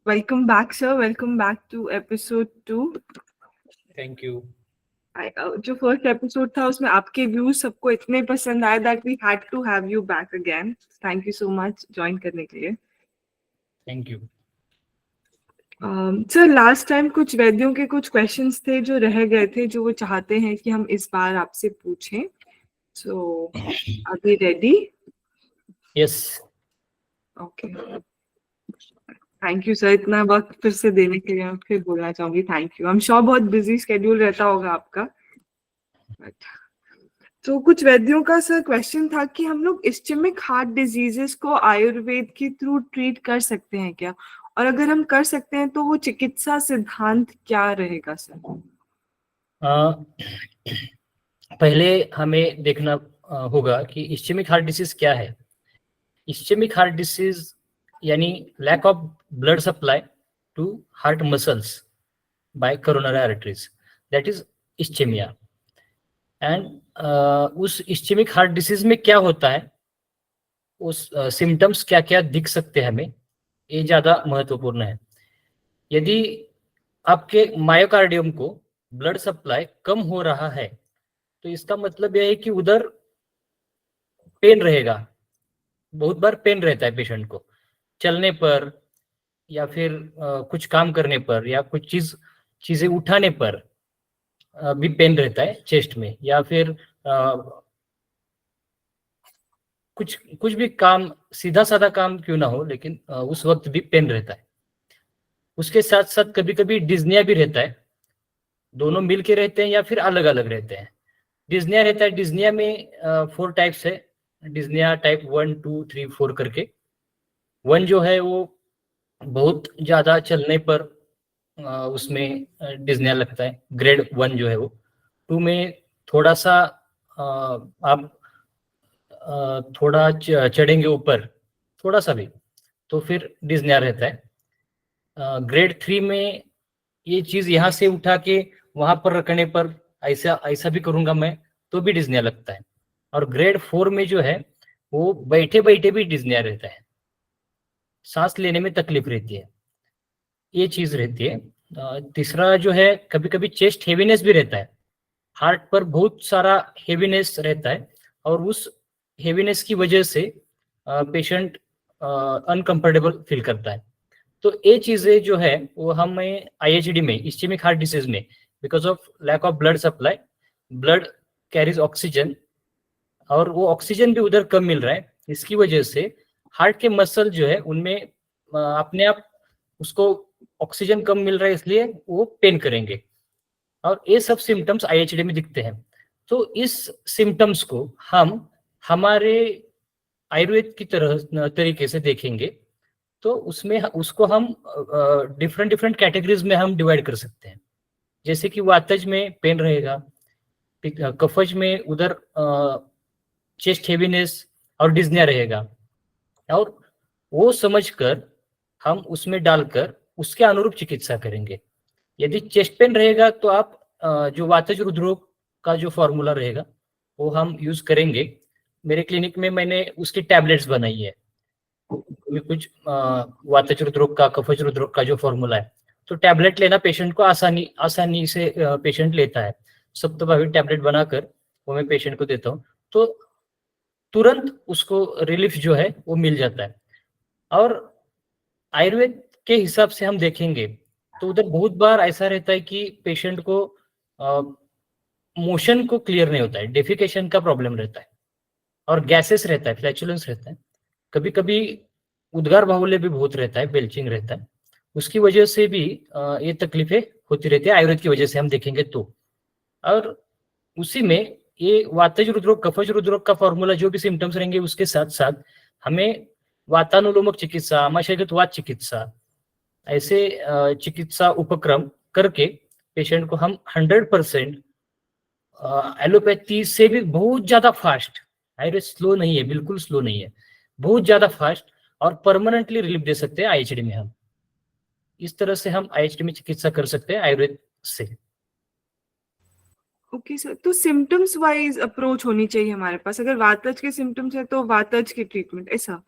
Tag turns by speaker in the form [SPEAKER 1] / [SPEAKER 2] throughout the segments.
[SPEAKER 1] Welcome back, sir. Welcome back to episode 2.
[SPEAKER 2] Thank you.
[SPEAKER 1] जो first episode था उसमें आपके व्यूज सबको इतने पसंद आए that we had to have you back again. Thank you so much join करने के लिए.
[SPEAKER 2] Thank you.
[SPEAKER 1] Sir, last time कुछ वैद्यों के कुछ क्वेश्चंस थे जो रह गए थे, जो वो चाहते हैं कि हम इस बार आपसे पूछें. So are you ready?
[SPEAKER 2] Yes.
[SPEAKER 1] Okay. Thank you sir, इतना वक्त फिर से देने के लिए मैं फिर बोलना चाहूंगी thank you. I am sure बहुत बिजी शेड्यूल रहता होगा आपका. तो कुछ वैद्यों का सर क्वेश्चन था कि हम लोग इस्चेमिक हार्ट डिजीजेस को आयुर्वेद के थ्रू ट्रीट कर सकते हैं क्या, और अगर हम कर सकते हैं तो वो चिकित्सा सिद्धांत क्या रहेगा सर?
[SPEAKER 2] पहले हमें देखना होगा कि इस्चेमिक हार्ट डिसीज क्या है. इस्चेमिक हार्ट डिसीज यानी lack of blood supply to heart muscles by coronary arteries, that is ischaemia. And उस इस्चेमिक हार्ट डिसीज में क्या होता है, उस सिम्टम्स क्या क्या दिख सकते हैं हमें, ये ज़्यादा महत्वपूर्ण है. यदि आपके मायोकार्डियम को ब्लड सप्लाई कम हो रहा है तो इसका मतलब यह है कि उधर पेन रहेगा. बहुत बार पेन रहता है पेशेंट को, चलने पर या फिर कुछ काम करने पर या कुछ चीजें उठाने पर भी पेन रहता है चेस्ट में, या फिर कुछ भी काम, सीधा साधा काम क्यों ना हो, लेकिन उस वक्त भी पेन रहता है. उसके साथ साथ कभी कभी डिज्निया भी रहता है. दोनों मिल के रहते हैं या फिर अलग अलग रहते हैं. डिज्निया रहता है. डिज्निया में 4 टाइप्स है. डिज्निया टाइप 1, 2, 3, 4 करके. 1 जो है वो बहुत ज्यादा चलने पर उसमें डिज्निया लगता है. ग्रेड 1 जो है वो. 2 में थोड़ा सा आप थोड़ा चढ़ेंगे ऊपर थोड़ा सा भी तो फिर डिज्निया रहता है. ग्रेड 3 में ये चीज यहाँ से उठा के वहां पर रखने पर ऐसा ऐसा भी करूंगा मैं तो भी डिज्निया लगता है. और ग्रेड 4 में जो है वो बैठे बैठे भी डिज्निया रहता है, सांस लेने में तकलीफ रहती है, ये चीज रहती है. तीसरा जो है कभी कभी चेस्ट हेवीनेस भी रहता है. हार्ट पर बहुत सारा हेवीनेस रहता है और उस हेवीनेस की वजह से पेशेंट अनकंफर्टेबल फील करता है. तो ये चीजें जो है वो हमें आईएचडी में, इस्चेमिक हार्ट डिसीज में, because of lack of blood supply, blood carries oxygen और वो ऑक्सीजन भी उधर कम मिल रहा है, इसकी वजह से हार्ट के मसल जो है उनमें अपने आप उसको ऑक्सीजन कम मिल रहा है, इसलिए वो पेन करेंगे. और ये सब सिम्टम्स आईएचडी में दिखते हैं. तो इस सिम्टम्स को हम हमारे आयुर्वेद की तरीके से देखेंगे तो उसमें उसको हम डिफरेंट कैटेगरीज में हम डिवाइड कर सकते हैं. जैसे कि वातज में पेन रहेगा, कफज में उधर चेस्ट हेवीनेस और डिज्निया रहेगा, और वो समझकर हम उसमें डालकर उसके अनुरूप चिकित्सा करेंगे. यदि चेस्ट पेन रहेगा तो आप जो वातज रुद्रोग का जो फॉर्मूला रहेगा वो हम यूज करेंगे. मेरे क्लिनिक में मैंने उसकी टैबलेट्स बनाई है. कुछ वातज रुद्रोग का, कफज रुद्रोग का जो फॉर्मूला है, तो टैबलेट लेना पेशेंट को आसानी से पेशेंट लेता है. सप्ताहवारी टैबलेट बनाकर वो मैं पेशेंट को देता हूँ, तो तुरंत उसको रिलीफ जो है वो मिल जाता है. और आयुर्वेद के हिसाब से हम देखेंगे तो उधर बहुत बार ऐसा रहता है कि पेशेंट को मोशन को क्लियर नहीं होता है, डेफिकेशन का प्रॉब्लम रहता है और गैसेस रहता है, फ्लैचुलेंस रहता है, कभी कभी उद्गार बाहुल्य भी बहुत रहता है, बेल्चिंग रहता है. उसकी वजह से भी ये तकलीफें होती रहती है आयुर्वेद की वजह से हम देखेंगे तो. और उसी में ये वातज रुद्रोग, कफज रुद्रोग का फॉर्मूला जो भी सिम्टम्स रहेंगे उसके साथ साथ हमें वातानुलोमक चिकित्सा, आमाशयगत वात चिकित्सा, ऐसे चिकित्सा उपक्रम करके पेशेंट को हम 100% एलोपैथी से भी बहुत ज्यादा फास्ट, आयुर्वेद स्लो नहीं है, बिल्कुल स्लो नहीं है, बहुत ज्यादा फास्ट और परमानेंटली रिलीफ दे सकते हैं आईएचडी में. हम इस तरह से हम आईएचडी में चिकित्सा कर सकते हैं आयुर्वेद से.
[SPEAKER 1] ओके सर, तो सिम्टम्स वाइज अप्रोच होनी चाहिए हमारे पास. अगर वातज के सिम्टम्स है तो वातज की ट्रीटमेंट, ऐसा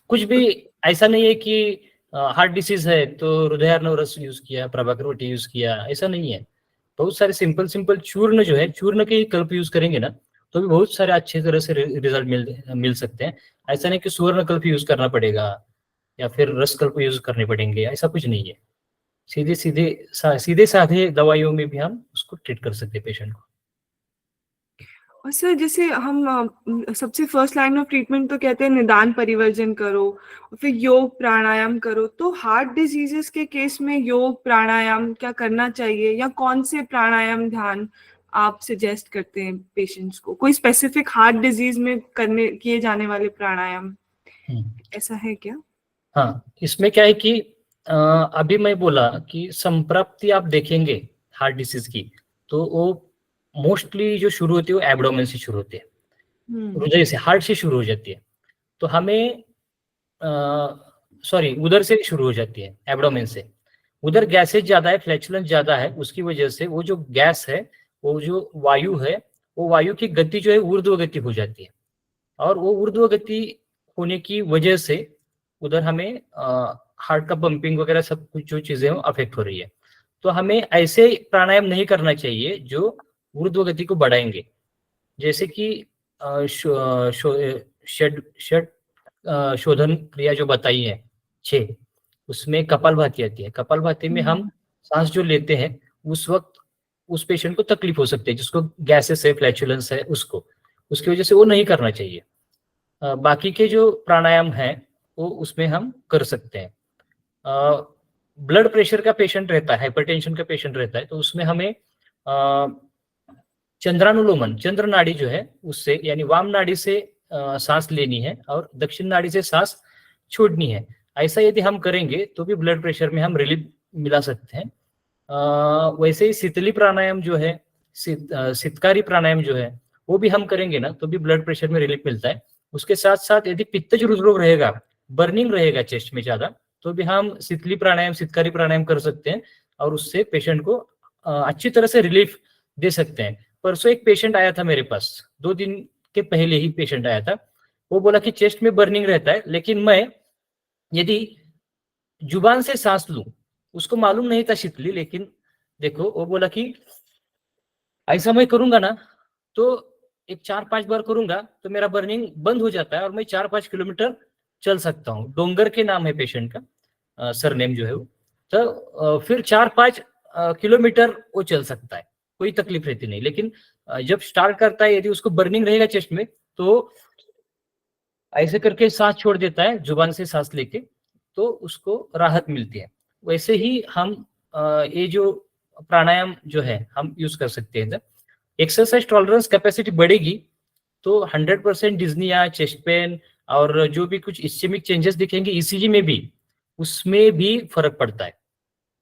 [SPEAKER 2] कुछ भी ऐसा नहीं है कि हार्ट डिसीज है तो हृदयार्णव रस यूज किया, प्रभाकर वटी यूज किया, ऐसा नहीं है। बहुत सारे सिंपल सिंपल चूर्ण जो है, चूर्ण के कल्प यूज करेंगे ना तो भी बहुत सारे अच्छे तरह से रिजल्ट मिल सकते हैं। ऐसा नहीं कि सुवर्ण कल्प यूज करना पड़ेगा या फिर रस कल्प यूज करने पड़ेंगे, ऐसा कुछ नहीं है। सीधे साधे दवाइयों में भी हम उसको ट्रीट कर सकते हैं पेशेंट को।
[SPEAKER 1] और सर जैसे हम सबसे फर्स्ट लाइन ऑफ ट्रीटमेंट तो कहते हैं निदान परिवर्जन करो, फिर योग प्राणायाम करो। तो हार्ट डिजीजेस के केस में योग प्राणायाम क्या करना चाहिए, या कौन से प्राणायाम ध्यान आप सजेस्ट करते हैं पेशेंट्स को? कोई स्पेसिफिक हार्ट डिजीज में करने किए जाने वाले प्राणायाम ऐसा है क्या?
[SPEAKER 2] हाँ, इसमें क्या है कि अभी मैं बोला कि संप्राप्ति आप देखेंगे हार्ट डिसीज की, तो वो मोस्टली जो शुरू होती है वो एब्डोमेन से शुरू होती है, हृदय से, हार्ट से शुरू हो जाती है। तो हमें सॉरी उधर से शुरू हो जाती है, एब्डोमेन से। उधर गैसेज ज्यादा है, फ्लैचुलेंस ज्यादा है, उसकी वजह से वो जो गैस है, वो जो वायु है, वो वायु की गति जो है ऊर्ध्व गति हो जाती है, और वो ऊर्ध्व गति होने की वजह से उधर हमें हार्ट का पंपिंग वगैरह सब कुछ जो चीजें अफेक्ट हो रही है। तो हमें ऐसे प्राणायाम नहीं करना चाहिए जो ऊर्ध्व गति को बढ़ाएंगे, जैसे कि षड शोधन क्रिया जो बताई है 6, उसमें कपालभाति आती है। कपालभाति में हम सांस जो लेते हैं उस वक्त उस पेशेंट को तकलीफ हो सकती है, जिसको गैसेस है, फ्लैचुलेंस है, उसकी वजह से वो नहीं करना चाहिए। बाकी के जो प्राणायाम है वो उसमें हम कर सकते हैं। ब्लड प्रेशर का पेशेंट रहता है, हाइपरटेंशन का पेशेंट रहता है, तो उसमें हमें चंद्रानुलोमन, चंद्र नाड़ी जो है उससे, यानी वाम नाड़ी से सांस लेनी है और दक्षिण नाड़ी से सांस छोड़नी है। ऐसा यदि हम करेंगे तो भी ब्लड प्रेशर में हम रिलीफ मिला सकते हैं। वैसे ही शीतली प्राणायाम जो है, सितकारी प्राणायाम जो है, वो भी हम करेंगे ना तो भी ब्लड प्रेशर में रिलीफ मिलता है। उसके साथ साथ यदि पित्तज हृदरोग रहेगा, बर्निंग रहेगा चेस्ट में ज्यादा, तो भी हम शीतली प्राणायाम, सितकारी प्राणायाम कर सकते हैं और उससे पेशेंट को अच्छी तरह से रिलीफ दे सकते हैं। परसों एक पेशेंट आया था मेरे पास, 2 दिन के पहले ही पेशेंट आया था। वो बोला कि चेस्ट में बर्निंग रहता है, लेकिन मैं यदि जुबान से सांस लूं, उसको मालूम नहीं था शीतली, लेकिन देखो वो बोला कि ऐसा मैं करूंगा ना तो एक 4-5 बार करूंगा तो मेरा बर्निंग बंद हो जाता है और मैं 4-5 किलोमीटर चल सकता हूँ। डोंगर के नाम है पेशेंट का, सरनेम जो है वो। तो फिर 4-5 किलोमीटर वो चल सकता है, कोई तकलीफ रहती नहीं। लेकिन जब स्टार्ट करता है, यदि उसको बर्निंग रहेगा चेस्ट में, तो ऐसे करके सांस छोड़ देता है जुबान से सांस लेके, तो उसको राहत मिलती है। वैसे ही हम ये जो प्राणायाम जो है हम यूज कर सकते हैं। एक्सरसाइज टॉलरेंस कैपेसिटी बढ़ेगी तो 100% डिज्निया, चेस्ट पेन और जो भी कुछ इस्चेमिक चेंजेस दिखेंगे ईसीजी में भी, उसमें भी फर्क पड़ता है।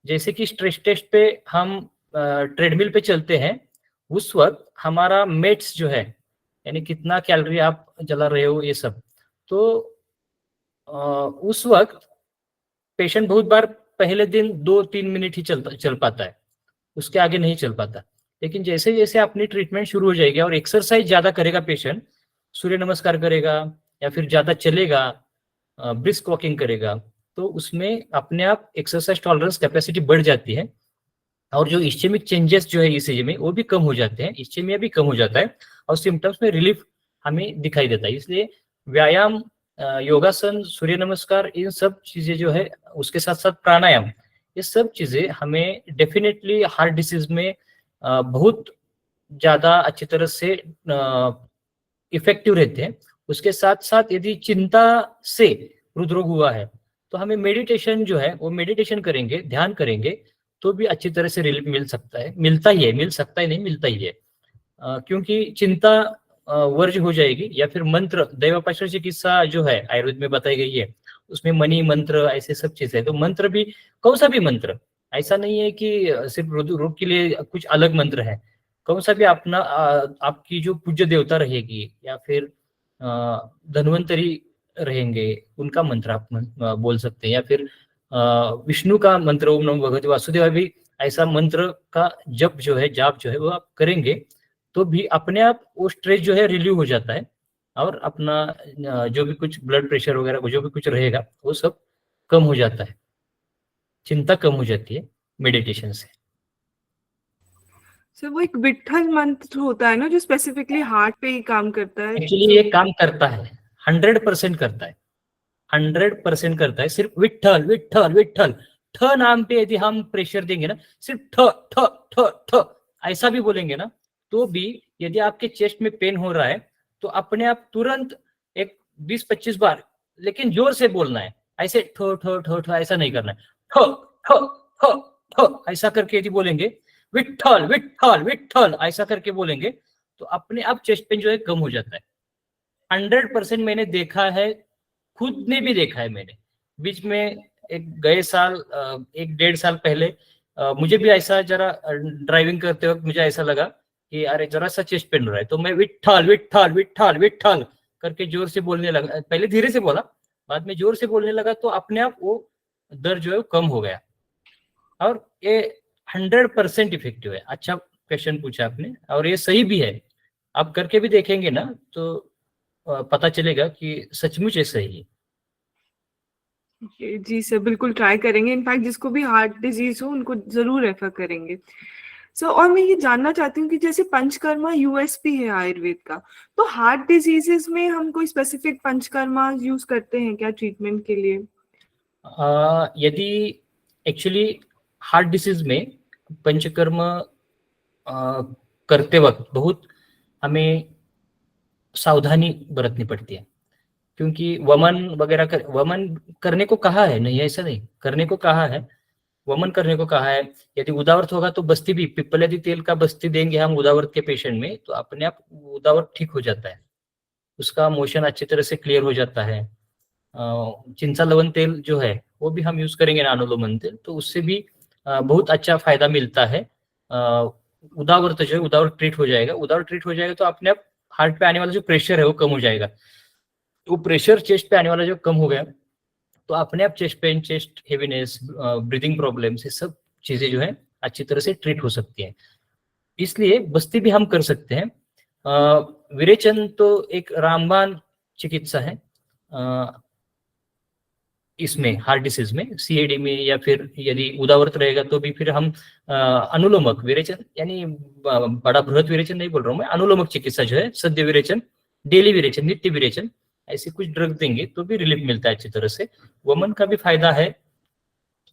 [SPEAKER 2] जैसे कि स्ट्रेस टेस्ट पे हम ट्रेडमिल पे चलते हैं, उस वक्त हमारा मेट्स जो है, यानी कितना कैलोरी आप जला रहे हो, ये सब, तो उस वक्त पेशेंट बहुत बार पहले दिन 2-3 मिनट ही चल पाता है, उसके आगे नहीं चल पाता। लेकिन जैसे जैसे अपनी ट्रीटमेंट शुरू हो जाएगी और एक्सरसाइज ज्यादा करेगा पेशेंट, सूर्य नमस्कार करेगा या फिर ज्यादा चलेगा, ब्रिस्क वॉकिंग करेगा, तो उसमें अपने आप एक्सरसाइज टॉलरेंस कैपेसिटी बढ़ जाती है और जो इस्चेमिक चेंजेस जो है ईसीजी में वो भी कम हो जाते हैं, इस्चेमिया भी कम हो जाता है और सिम्टम्स में रिलीफ हमें दिखाई देता है। इसलिए व्यायाम, योगासन, सूर्य नमस्कार, इन सब चीजें जो है, उसके साथ साथ प्राणायाम, ये सब चीजें हमें डेफिनेटली हार्ट डिसीज में बहुत ज्यादा अच्छी तरह से इफेक्टिव रहते हैं। उसके साथ साथ यदि चिंता से हृदरोग हुआ है तो हमें मेडिटेशन जो है वो मेडिटेशन करेंगे, ध्यान करेंगे, तो भी अच्छी तरह से रिलीफ मिल सकता है, मिलता ही है, मिल सकता है नहीं, मिलता ही है। क्योंकि चिंता वर्ज हो जाएगी, या फिर मंत्र, दैवोपासना चिकित्सा जो है आयुर्वेद में बताई गई है, उसमें मणि मंत्र ऐसे सब चीजें, तो मंत्र भी कौन सा भी मंत्र, ऐसा नहीं है कि सिर्फ रोग के लिए कुछ अलग मंत्र है। कौन सा भी अपना आपकी जो पूज्य देवता रहेगी या फिर धन्वंतरी रहेंगे, उनका मंत्र आप बोल सकते हैं, या फिर विष्णु का मंत्र ओम नमो भगवते वासुदेवाय भी, ऐसा मंत्र का जप जो है, जाप जो है, वो आप करेंगे तो भी अपने आप वो स्ट्रेस जो है रिलीव हो जाता है और अपना जो भी कुछ ब्लड प्रेशर वगैरह जो भी कुछ रहेगा वो सब कम हो जाता है, चिंता कम हो जाती है मेडिटेशन से।
[SPEAKER 1] सर वो एक विट्ठल मंत्र होता है ना जो स्पेसिफिकली हार्ट पे ही काम करता है।
[SPEAKER 2] एक्चुअली ये काम करता है, 100% करता है, 100% करता है। सिर्फ विट्ठल विट्ठल विट्ठल ठ नाम पे यदि हम प्रेशर देंगे ना, सिर्फ ठ ठ ठ ठ ऐसा भी बोलेंगे ना, तो भी यदि आपके चेस्ट में पेन हो रहा है तो अपने आप तुरंत एक 20-25 बार, लेकिन जोर से बोलना है, ऐसे ठो ठो ठो ठो ऐसा नहीं करना है। ठो ठो ठो ठो ऐसा करके यदि बोलेंगे, विट्ठल विट्ठल विट्ठल ऐसा करके बोलेंगे, तो अपने आप चेस्ट पेन जो है कम हो जाता है। 100% मैंने देखा है, खुद ने भी देखा है मैंने। बीच में एक गए साल 1-1.5 साल पहले मुझे भी ऐसा जरा ड्राइविंग करते वक्त मुझे ऐसा लगा कि अरे जरा सा चेस्ट पेन हो रहा है, तो मैं विट्ठल विट्ठल विट्ठल विट्ठल करके जोर से बोलने लगा। पहले धीरे से बोला, बाद में जोर से बोलने लगा, तो अपने आप वो दर्द जो है वो कम हो गया। और ये 100% इफेक्टिव है। अच्छा क्वेश्चन पूछा आपने, और ये सही भी है। आप करके भी देखेंगे ना तो पता चलेगा कि सचमुच ऐसा ही है।
[SPEAKER 1] जी सर, बिल्कुल ट्राई करेंगे। इनफैक्ट जिसको भी हार्ट डिजीज हो उनको जरूर रेफर करेंगे। सो और मैं ये जानना चाहती हूँ कि जैसे पंचकर्मा यूएसपी है आयुर्वेद का, तो हार्ट डिजीजेस में हम कोई स्पेसिफिक पंचकर्मा यूज करते हैं क्या ट्रीटमेंट के लिए?
[SPEAKER 2] यदि एक्चुअली हार्ट डिसीज में पंचकर्म करते वक्त बहुत हमें सावधानी बरतनी पड़ती है, क्योंकि वमन करने को कहा है, नहीं ऐसा नहीं, करने को कहा है, वमन करने को कहा है। यदि उदावरत होगा तो बस्ती भी, पिप्पलादी तेल का बस्ती देंगे हम उदावरत के पेशेंट में, तो अपने आप उदावरत ठीक हो जाता है, उसका मोशन अच्छी तरह से क्लियर हो जाता है। चिंचा लवन तेल जो है वो भी हम यूज करेंगे, नानोलोमन तेल, तो उससे भी बहुत अच्छा फायदा मिलता है। उदावरत जो है उदावरत ट्रीट हो जाएगा, उदावरत ट्रीट हो जाएगा तो अपने आप हार्ट पे आने वाला जो प्रेशर है वो कम हो जाएगा। वो प्रेशर चेस्ट पे आने वाला जो कम हो गया तो अपने आप chest pain, chest heaviness, breathing problem से सब चीजें जो है अच्छी तरह से ट्रीट हो सकती हैं। इसलिए बस्ती भी हम कर सकते हैं। विरेचन तो एक रामबाण चिकित्सा है इसमें, हार्ट डिसीज में, सीएडी में, या फिर यदि उदावरत रहेगा तो भी फिर हम अनुलोमक विरेचन, यानी बड़ा बृहद विरेचन नहीं बोल रहा हूँ मैं, अनुलोमक चिकित्सा जो है, सद्य विरेचन, डेली विरेचन, नित्य विरेचन, ऐसे कुछ ड्रग देंगे तो भी रिलीफ मिलता है अच्छी तरह से। वमन का भी फायदा है,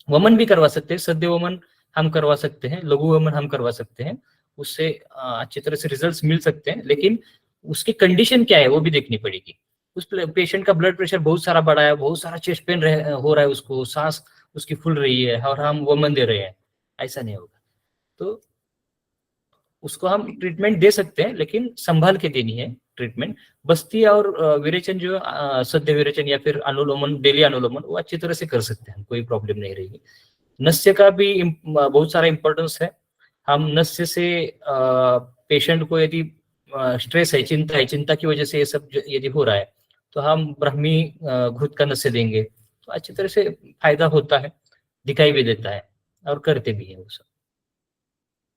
[SPEAKER 2] वमन भी करवा सकते हैं, सद्य वमन हम करवा सकते हैं, लघु वमन हम करवा सकते हैं, उससे अच्छी तरह से रिजल्ट्स मिल सकते हैं। लेकिन उसकी कंडीशन क्या है वो भी देखनी पड़ेगी। उस पेशेंट का ब्लड प्रेशर बहुत सारा बढ़ा है, बहुत सारा चेस्ट पेन हो रहा है, उसको सांस उसकी फूल रही है और हम वमन दे रहे हैं, ऐसा नहीं होगा। तो उसको हम ट्रीटमेंट दे सकते हैं, लेकिन संभाल के देनी है ट्रीटमेंट। बस्ती और विरेचन जो सद्य विरेचन या फिर अनुलोमन, डेली अनुलोमन, वो अच्छी तरह से कर सकते हैं, कोई प्रॉब्लम नहीं रहेगी। नस्य का भी बहुत सारा इंपॉर्टेंस है। हम नस्य से पेशेंट को यदि स्ट्रेस है, चिंता की वजह से ये सब यदि हो रहा है तो हम ब्राह्मी घृत का नस्य देंगे, तो अच्छी तरह से फायदा होता है, दिखाई भी देता है और करते भी है वो सब।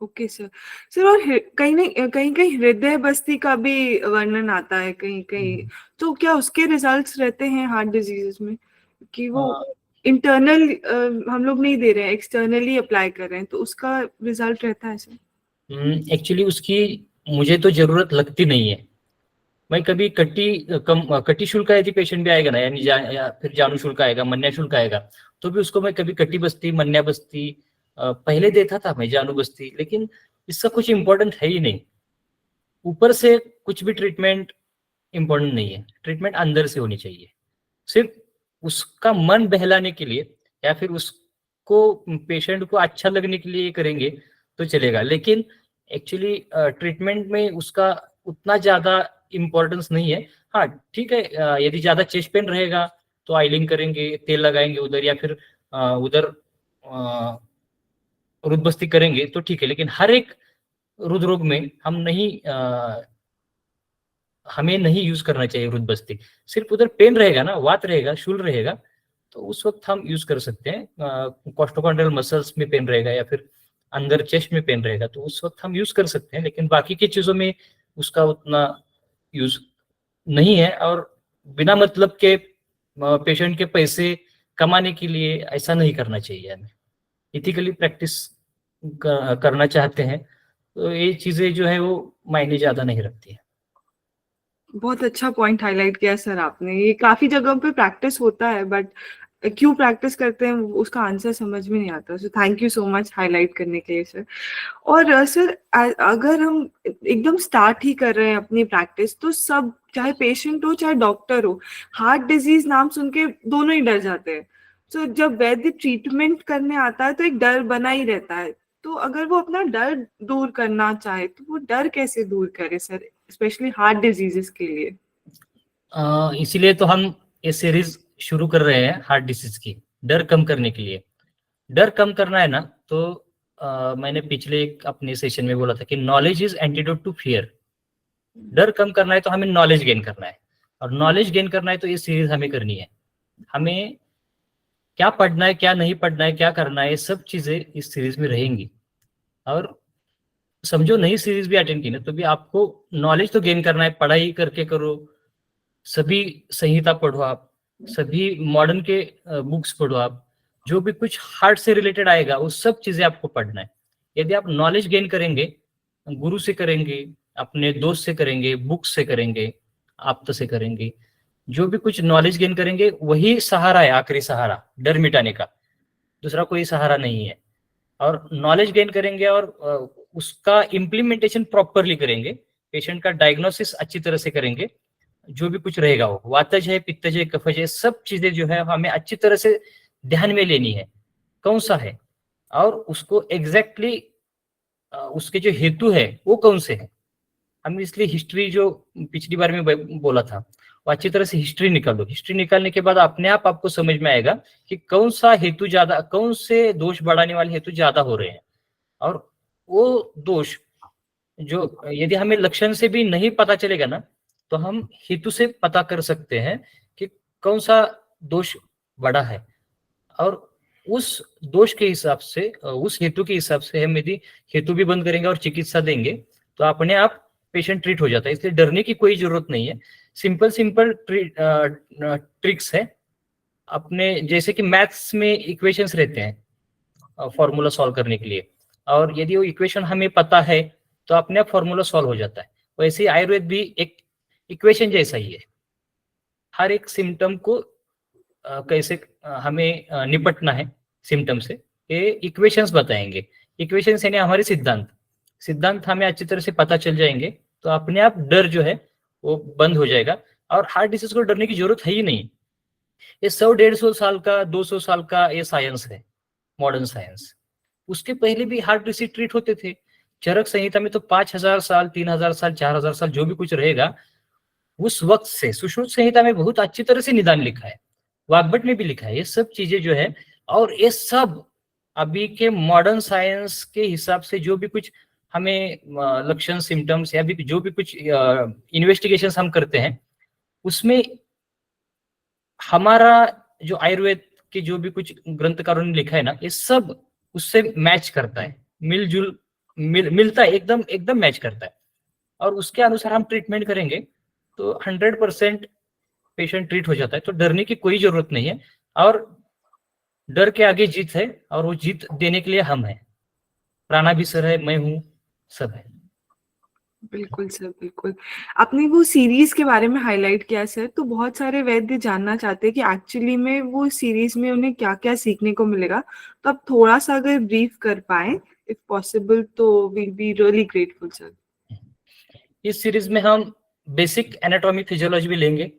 [SPEAKER 1] Okay sir. सर और कहीं कहीं हृदय बस्ती का भी वर्णन आता है कहीं कहीं, तो क्या उसके रिजल्ट्स रहते हैं हार्ट डिजीजेस में कि वो इंटरनल हम लोग नहीं दे रहे हैं, एक्सटर्नली अप्लाई कर रहे हैं, तो उसका रिजल्ट रहता है सर?
[SPEAKER 2] एक्चुअली उसकी मुझे तो जरूरत लगती नहीं है। मैं कभी कटी शुल्क यदि पेशेंट भी आएगा ना, यानी या फिर जानू शुल्क आएगा, मन्या शुल्क आएगा, तो भी उसको मैं कभी कटी बस्ती, मन्या बस्ती पहले देता था मैं, जानू बस्ती, लेकिन इसका कुछ इंपॉर्टेंट है ही नहीं। ऊपर से कुछ भी ट्रीटमेंट इंपॉर्टेंट नहीं है, ट्रीटमेंट अंदर से होनी चाहिए। सिर्फ उसका मन बहलाने के लिए या फिर उसको, पेशेंट को अच्छा लगने के लिए करेंगे तो चलेगा, लेकिन एक्चुअली ट्रीटमेंट में उसका उतना ज्यादा इम्पोर्टेंस नहीं है। हाँ ठीक है, यदि ज्यादा चेस्ट पेन रहेगा तो आइलिंग करेंगे, तेल लगाएंगे उधर, या फिर उधर रुद्रबस्ती करेंगे तो ठीक है, लेकिन हर एक रुद्र रोग में हमें नहीं यूज करना चाहिए रुद्रबस्ती। सिर्फ उधर पेन रहेगा ना, वात रहेगा, शूल रहेगा, तो उस वक्त हम यूज कर सकते हैं। कोस्टोकॉन्ड्रियल मसल्स में पेन रहेगा या फिर अंदर चेस्ट में पेन रहेगा तो उस वक्त हम यूज कर सकते हैं, लेकिन बाकी की चीजों में उसका उतना यूज नहीं है। और बिना मतलब के पेशेंट के पैसे कमाने के लिए ऐसा नहीं करना चाहिए। हमें इथिकली प्रैक्टिस करना चाहते हैं तो ये चीजें जो है वो मायने ज्यादा नहीं रखती है।
[SPEAKER 1] बहुत अच्छा पॉइंट हाईलाइट किया सर आपने। ये काफी जगहों पे प्रैक्टिस होता है, बट क्यों प्रैक्टिस करते हैं उसका आंसर समझ में नहीं आता। So thank you so much highlight करने के लिए सर। और सर अगर हम एकदम स्टार्ट ही कर रहे हैं अपनी प्रैक्टिस, तो सब, चाहे पेशेंट हो चाहे डॉक्टर हो, हार्ट डिजीज नाम सुन के दोनों ही डर जाते हैं। तो जब वैद्य ट्रीटमेंट करने आता है तो एक डर बना ही रहता है। तो अगर वो अपना डर दूर करना चाहे तो वो डर कैसे दूर करे सर, स्पेशली हार्ट डिजीजेस के लिए?
[SPEAKER 2] इसीलिए तो हम ये सीरीज शुरू कर रहे हैं हार्ट डिसीज की, डर कम करने के लिए। डर कम करना है ना, तो मैंने पिछले एक अपने सेशन में बोला था कि knowledge is antidote to fear. डर कम करना है तो हमें नॉलेज गेन करना है, और नॉलेज गेन करना है तो ये सीरीज हमें करनी है। हमें क्या पढ़ना है, क्या नहीं पढ़ना है, क्या करना है, ये सब चीजें इस सीरीज में रहेंगी। और समझो नई सीरीज भी अटेंड की ना तो भी आपको नॉलेज तो गेन करना है, पढ़ाई करके करो, सभी संहिता पढ़ो आप, सभी मॉडर्न के बुक्स पढ़ो आप, जो भी कुछ हार्ट से रिलेटेड आएगा वो सब चीजें आपको पढ़ना है। यदि आप नॉलेज गेन करेंगे, गुरु से करेंगे, अपने दोस्त से करेंगे, बुक से करेंगे, आप्त से करेंगे, जो भी कुछ नॉलेज गेन करेंगे वही सहारा है, आखिरी सहारा डर मिटाने का, दूसरा कोई सहारा नहीं है। और नॉलेज गेन करेंगे और उसका इम्प्लीमेंटेशन प्रॉपरली करेंगे, पेशेंट का डायग्नोसिस अच्छी तरह से करेंगे, जो भी कुछ रहेगा वो वातज है, पित्तज है, कफज है, सब चीजें जो है हमें अच्छी तरह से ध्यान में लेनी है कौन सा है, और उसको एग्जैक्टली उसके जो हेतु है वो कौन से है। हम इसलिए हिस्ट्री जो पिछली बार में बोला था वो अच्छी तरह से हिस्ट्री निकालो। हिस्ट्री निकालने के बाद अपने आप आपको समझ में आएगा कि कौन सा हेतु ज्यादा, कौन से दोष बढ़ाने वाले हेतु ज्यादा हो रहे हैं। और वो दोष जो यदि हमें लक्षण से भी नहीं पता चलेगा ना, तो हम हेतु से पता कर सकते हैं कि कौन सा दोष बड़ा है। और उस दोष के हिसाब से, उस हेतु के हिसाब से हम यदि हेतु भी बंद करेंगे और चिकित्सा देंगे तो अपने आप पेशेंट ट्रीट हो जाता है। इसलिए डरने की कोई जरूरत नहीं है। सिंपल सिंपल ट्रिक्स है अपने, जैसे कि मैथ्स में इक्वेशंस रहते हैं फॉर्मूला सॉल्व करने के लिए, और यदि वो इक्वेशन हमें पता है तो अपने आप फॉर्मूला सॉल्व हो जाता है। वैसे ही आयुर्वेद भी एक इक्वेशन जैसा ही है। हर एक सिम्टम को कैसे हमें निपटना है सिम्टम से, ये इक्वेशंस बताएंगे। इक्वेशंस यानी हमारे सिद्धांत, सिद्धांत हमें अच्छी तरह से पता चल जाएंगे तो अपने आप डर जो है वो बंद हो जाएगा। और हार्ट डिसीज को डरने की जरूरत है ही नहीं। ये 100-150 साल का, 200 साल का ये साइंस है, मॉडर्न साइंस। उसके पहले भी हार्ट डिसीज ट्रीट होते थे। चरक संहिता में तो 5000 साल, 3000 साल, 4000 साल जो भी कुछ रहेगा उस वक्त से, सुश्रुत संहिता में बहुत अच्छी तरह से निदान लिखा है, वाग्भट में भी लिखा है, ये सब चीजें जो है। और ये सब अभी के मॉडर्न साइंस के हिसाब से जो भी कुछ हमें लक्षण, सिम्टम्स या भी जो भी कुछ इन्वेस्टिगेशन हम करते हैं उसमें हमारा जो आयुर्वेद के जो भी कुछ ग्रंथकारों ने लिखा है ना, ये सब उससे मैच करता है, मिलजुल मिलता है, एकदम एकदम मैच करता है। और उसके अनुसार हम ट्रीटमेंट करेंगे तो 100% पेशेंट ट्रीट हो जाता है। तो डरने की कोई जरूरत नहीं है, और डर के आगे जीत है, और वो जीत देने के लिए हम हैं। प्राणा भी सर है, मैं हूँ, सब है।
[SPEAKER 1] बिल्कुल सर, बिल्कुल। आपने वो सीरीज के बारे में हाईलाइट किया सर, तो बहुत सारे वैद्य जानना चाहते हैं कि एक्चुअली में वो सीरीज में उन्हें क्या क्या सीखने को मिलेगा। तो आप थोड़ा सा अगर ब्रीफ कर पाए इफ पॉसिबल, तो will be really grateful sir.
[SPEAKER 2] इस सीरीज में हम बेसिक एनाटॉमी फिजियोलॉजी भी लेंगे,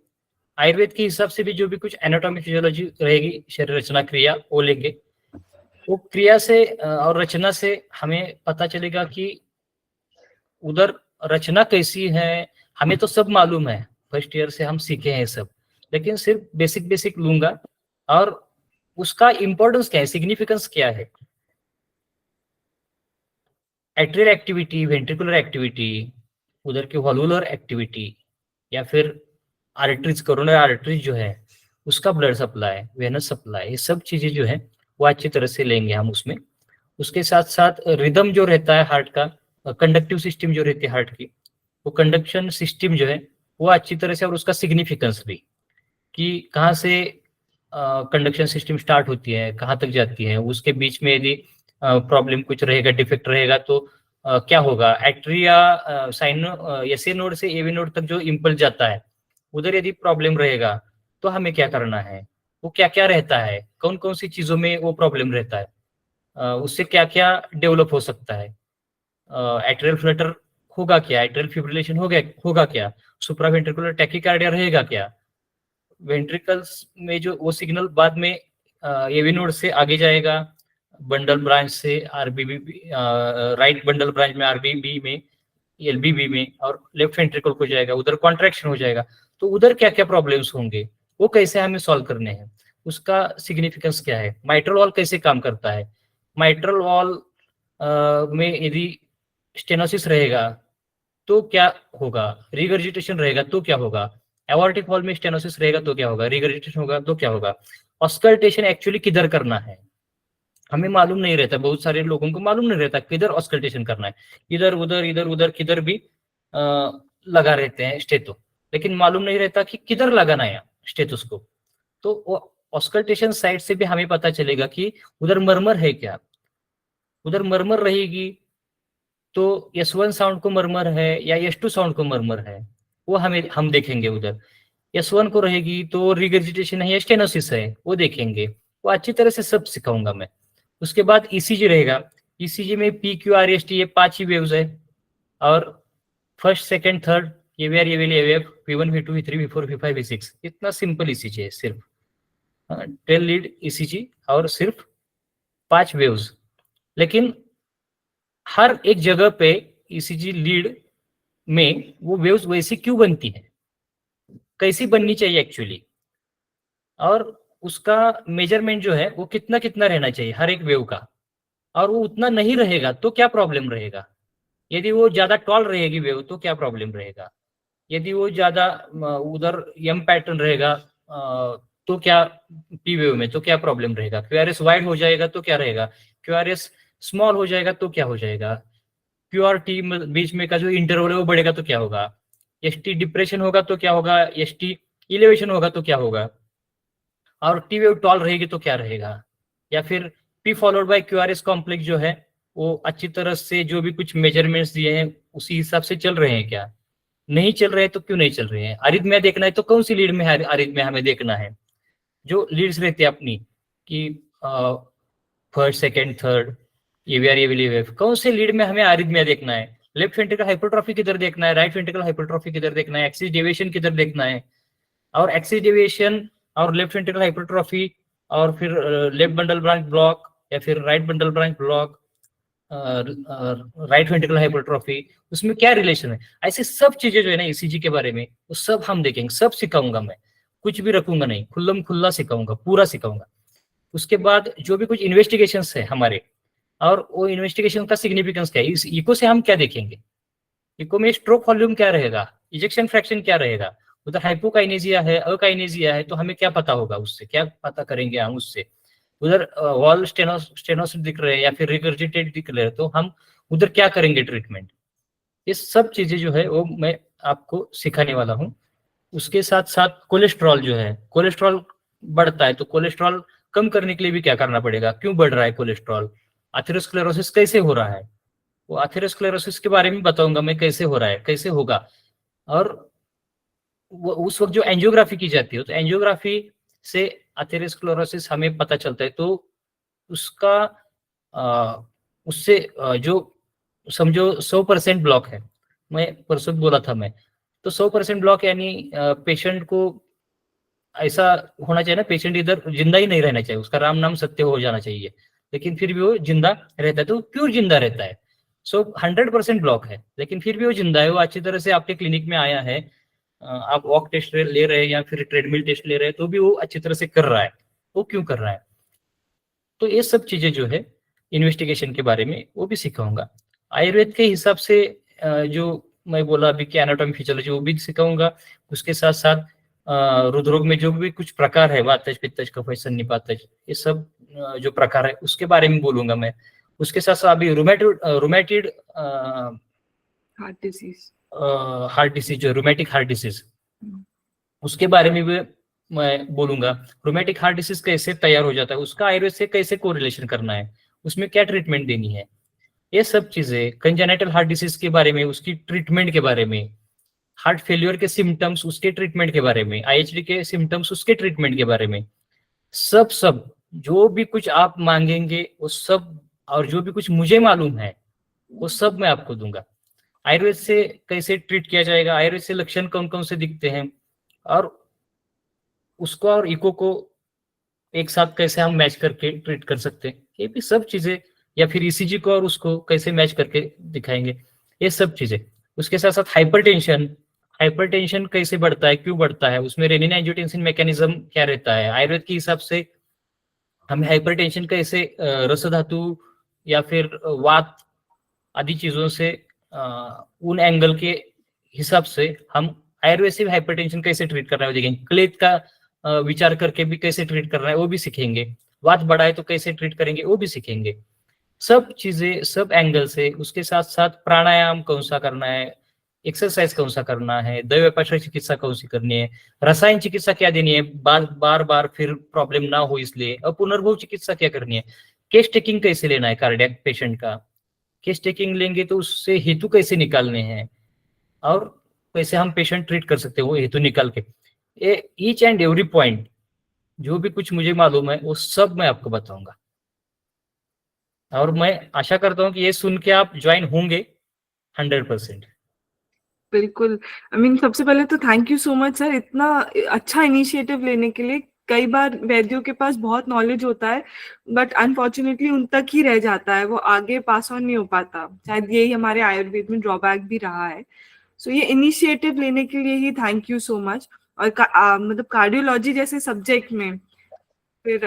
[SPEAKER 2] आयुर्वेद के हिसाब से भी जो भी कुछ एनाटॉमी फिजियोलॉजी रहेगी, शरीर रचना क्रिया, वो लेंगे। वो क्रिया से और रचना से हमें पता चलेगा कि उधर रचना कैसी है। हमें तो सब मालूम है, फर्स्ट ईयर से हम सीखे हैं सब, लेकिन सिर्फ बेसिक बेसिक लूंगा। और उसका इंपॉर्टेंस क्या है, सिग्निफिकेंस क्या है, एट्रियल एक्टिविटी, वेंट्रिकुलर एक्टिविटी, उधर की वॉल्वुलर एक्टिविटी, या फिर आर्टरीज, कोरोनरी आर्टरीज जो है उसका ब्लड सप्लाई, वेनस सप्लाई, ये सब चीजें जो है वो अच्छी तरह से लेंगे हम उसमें। उसके साथ साथ रिदम जो रहता है हार्ट का, कंडक्टिव सिस्टम जो रहती है हार्ट की, वो कंडक्शन सिस्टम जो है वो अच्छी तरह से, और उसका सिग्निफिकेंस भी कि कहाँ से कंडक्शन सिस्टम स्टार्ट होती है, कहाँ तक जाती है, उसके बीच में यदि प्रॉब्लम कुछ रहेगा, डिफेक्ट रहेगा तो क्या होगा, एट्रिया साइन एसए नोड से एवी नोड तक जो इम्पल्स जाता है, उधर यदि प्रॉब्लम रहेगा तो हमें क्या करना है, वो क्या क्या रहता है, कौन कौन सी चीजों में वो प्रॉब्लम रहता है, उससे क्या क्या डेवलप हो सकता है, एट्रियल फ्लटर होगा क्या, एट्रियल फिब्रिलेशन होगा क्या, सुप्रावेंट्रिकुलर टैकीकार्डिया रहेगा क्या, वेंट्रिकल्स में जो वो सिग्नल बाद में एवी नोड से आगे जाएगा, बंडल ब्रांच से आरबीबी, राइट बंडल ब्रांच में आरबीबी में, एलबीबी में, और लेफ्ट वेंट्रिकल को जाएगा, उधर कॉन्ट्रैक्शन हो जाएगा, तो उधर क्या क्या प्रॉब्लम्स होंगे, वो कैसे हमें सॉल्व करने हैं, उसका सिग्निफिकेंस क्या है, माइट्रल वॉल कैसे काम करता है, माइट्रल वॉल में यदि स्टेनोसिस रहेगा तो क्या होगा, रिगर्जिटेशन रहेगा तो क्या होगा, एवॉर्टिक वॉल में स्टेनोसिस रहेगा तो क्या होगा, रिगर्जिटेशन होगा तो क्या होगा, ऑस्कल्टेशन एक्चुअली किधर करना है, हमें मालूम नहीं रहता, बहुत सारे लोगों को मालूम नहीं रहता किधर ऑस्कल्टेशन करना है, इधर उधर किधर भी लगा रहते हैं स्टेतो, लेकिन मालूम नहीं रहता कि किधर लगाना है स्टेथोस्कोप, तो वो ऑस्कल्टेशन साइड से भी हमें पता चलेगा कि उधर मरमर है क्या, उधर मरमर रहेगी तो S1 साउंड को मरमर है या S2 साउंड को मरमर है, वो हम देखेंगे, उधर S1 को रहेगी तो रिगर्जिटेशन है या स्टेनोसिस है, वो देखेंगे, वो अच्छी तरह से सब सिखाऊंगा मैं। उसके बाद ईसीजी रहेगा, ईसीजी में PQRST ये 5 ही वेव्स है, और first second third AVR AVL AVF V1 V2 V3 V4 V5 V6, इतना सिंपल ईसीजी है, सिर्फ 10 लीड ईसीजी और सिर्फ 5 वेव्स, लेकिन हर एक जगह पे ईसीजी लीड में वो वेव्स वैसी क्यों बनती है, कैसी बननी चाहिए एक्चुअली, और उसका मेजरमेंट जो है वो कितना कितना रहना चाहिए हर एक वेव का, और वो उतना नहीं रहेगा तो क्या प्रॉब्लम रहेगा, यदि वो ज्यादा टॉल रहेगी वेव तो क्या प्रॉब्लम रहेगा, यदि वो ज्यादा उधर एम पैटर्न रहेगा तो क्या पी वेव में तो क्या प्रॉब्लम रहेगा, क्यूआरएस वाइड हो जाएगा तो क्या रहेगा, क्यूआरएस स्मॉल हो जाएगा तो क्या हो जाएगा, क्यूआर टी बीच में का जो इंटरवल है वो बढ़ेगा तो क्या होगा, एसटी डिप्रेशन होगा तो क्या होगा, एसटी इलेवेशन होगा तो क्या होगा, और टी वेव टॉल रहेगी तो क्या रहेगा, या फिर P followed by QRS complex जो है वो अच्छी तरह से जो भी कुछ मेजरमेंट्स दिए हैं उसी हिसाब से चल रहे हैं क्या, नहीं चल रहे हैं तो क्यों नहीं चल रहे हैं, अरिथमिया देखना है तो कौन सी लीड में है अरिथमिया हमें देखना है, जो लीड्स रहती है अपनी कि first second third AVR aVF, कौन से लीड में हमें अरिथमिया देखना है, लेफ्ट वेंट्रिकल हाइपरट्रॉफी किधर देखना है, राइट वेंट्रिकल हाइपरट्रॉफी किधर देखना है, एक्सिस डेविएशन किधर देखना है, और एक्सिस डेविएशन और लेफ्ट वेंट्रिकल हाइपरट्रॉफी और फिर लेफ्ट बंडल ब्रांच ब्लॉक या फिर right bundle branch block, right ventricle hypertrophy, उसमें क्या रिलेशन है, ऐसे सब चीजें जो है ना ईसीजी के बारे में वो सब हम देखेंगे, सब सिखाऊंगा मैं, कुछ भी रखूंगा नहीं, खुल्लम खुल्ला सिखाऊंगा, पूरा सिखाऊंगा। उसके बाद जो भी कुछ इन्वेस्टिगेशन है हमारे, और वो इन्वेस्टिगेशन का सिग्निफिकेंस क्या है, इस इको से हम क्या देखेंगे, इको में स्ट्रोक वॉल्यूम क्या रहेगा, इजेक्शन फ्रैक्शन क्या रहेगा, उधर हाइपोकाइनेजिया है अकाइनेजिया है तो हमें क्या पता होगा, उससे क्या पता करेंगे हम उससे, उधर वॉल स्टेनोस दिख रहे हैं या फिर रिगर्जिटेट दिख रहे हैं तो हम उधर क्या करेंगे ट्रीटमेंट, ये सब चीजें जो है वो मैं आपको सिखाने वाला हूँ। उसके साथ साथ कोलेस्ट्रॉल जो है, कोलेस्ट्रॉल बढ़ता है तो कोलेस्ट्रॉल कम करने के लिए भी क्या करना पड़ेगा, क्यों बढ़ रहा है कोलेस्ट्रॉल, एथेरोस्क्लेरोसिस कैसे हो रहा है, वो एथेरोस्क्लेरोसिस के बारे में बताऊंगा मैं, कैसे हो रहा है कैसे होगा, और उस वक्त जो एंजियोग्राफी की जाती है तो एंजियोग्राफी से एथेरोस्क्लेरोसिस हमें पता चलता है, तो उसका उससे जो समझो 100% ब्लॉक है, मैं परसों बोला था मैं, तो 100% ब्लॉक यानी पेशेंट को ऐसा होना चाहिए ना, पेशेंट इधर जिंदा ही नहीं रहना चाहिए, उसका राम नाम सत्य हो जाना चाहिए, लेकिन फिर भी वो जिंदा रहता है, तो क्यों जिंदा रहता है, 100% ब्लॉक है लेकिन फिर भी वो जिंदा है, वो अच्छी तरह से आपके क्लिनिक में आया है, आप वॉक टेस्ट ले रहे हैं या फिर ट्रेडमिल टेस्ट ले रहे हैं तो भी वो अच्छी तरह से कर रहा है, वो क्यों कर रहा है, तो ये सब चीजें जो है इन्वेस्टिगेशन के बारे में वो भी सिखाऊंगा। आयुर्वेद के हिसाब से जो मैं बोला अभी कि एनाटॉमी फिजियोलॉजी वो भी सिखाऊंगा। उसके साथ साथ रुद्रोग में जो भी कुछ प्रकार है, वातज पित्तज कफज सन्निपातज, ये सब जो प्रकार है उसके बारे में बोलूंगा मैं। उसके साथ साथ अभी रोमेटिड
[SPEAKER 1] हार्ट डिजीज,
[SPEAKER 2] हार्ट डिसीज जो रोमेटिक हार्ट डिसीज, उसके बारे में भी मैं बोलूंगा रोमेटिक हार्ट डिसीज कैसे तैयार हो जाता है, उसका आयुर्वेद से कैसे कोरिलेशन करना है, उसमें क्या ट्रीटमेंट देनी है, ये सब चीजें, कंजेनिटल हार्ट डिसीज के बारे में, उसकी ट्रीटमेंट के बारे में, हार्ट फेल्योर के सिम्टम्स उसके ट्रीटमेंट के बारे में, आईएचडी के सिम्टम्स उसके ट्रीटमेंट के बारे में, सब सब जो भी कुछ आप मांगेंगे वो सब, और जो भी कुछ मुझे मालूम है वो सब मैं आपको दूंगा। आयुर्वेद से कैसे ट्रीट किया जाएगा, आयुर्वेद से लक्षण कौन कौन से दिखते हैं, और उसको और इको को एक साथ कैसे हम मैच करके ट्रीट कर सकते हैं, ये भी सब चीजें, या फिर ईसीजी को और उसको कैसे मैच करके दिखाएंगे, ये सब चीजें। उसके साथ साथ हाइपरटेंशन, हाइपरटेंशन कैसे बढ़ता है, क्यों बढ़ता है, उसमें रेनिन एंजियोटेंसिन मैकेनिज्म क्या रहता है, आयुर्वेद के हिसाब से हमें हाइपरटेंशन कैसे रस धातु या फिर वात आदि चीजों से उन एंगल के हिसाब से हम आयुर्वेद से हाइपरटेंशन कैसे ट्रीट करना है वो देखेंगे, क्लेथ का विचार करके भी कैसे ट्रीट करना है वो भी सीखेंगे, वात बढ़ा है तो कैसे ट्रीट करेंगे वो भी सीखेंगे, सब चीजें सब एंगल से। उसके साथ साथ प्राणायाम कौन सा करना है, एक्सरसाइज कौन सा करना है, दैव व्यापाश्रय चिकित्सा कौन सी करनी है, रसायन चिकित्सा क्या देनी है, बार बार फिर प्रॉब्लम ना हो इसलिए, अब पुनर्भव चिकित्सा क्या करनी है, केस टेकिंग कैसे लेना है कार्डियक पेशेंट का, केस टेकिंग लेंगे तो उससे हेतु कैसे निकालने हैं, और कैसे हम पेशेंट ट्रीट कर सकते हैं वो हेतु निकाल के, ईच एंड एवरी पॉइंट जो भी कुछ मुझे मालूम है वो सब मैं आपको बताऊंगा। और मैं आशा करता हूँ कि ये सुन के आप ज्वाइन होंगे 100%।
[SPEAKER 1] बिल्कुल। आई मीन सबसे पहले तो thank you so much sir, इतना अच्छा इनिशिएटिव लेने के लिए। कई बार वैद्यों के पास बहुत नॉलेज होता है बट अनफॉर्चुनेटली उन तक ही रह जाता है, वो आगे पास ऑन नहीं हो पाता। शायद यही हमारे आयुर्वेद में ड्रॉबैक भी रहा है। सो ये इनिशिएटिव लेने के लिए ही थैंक यू सो मच। और मतलब कार्डियोलॉजी जैसे सब्जेक्ट में फिर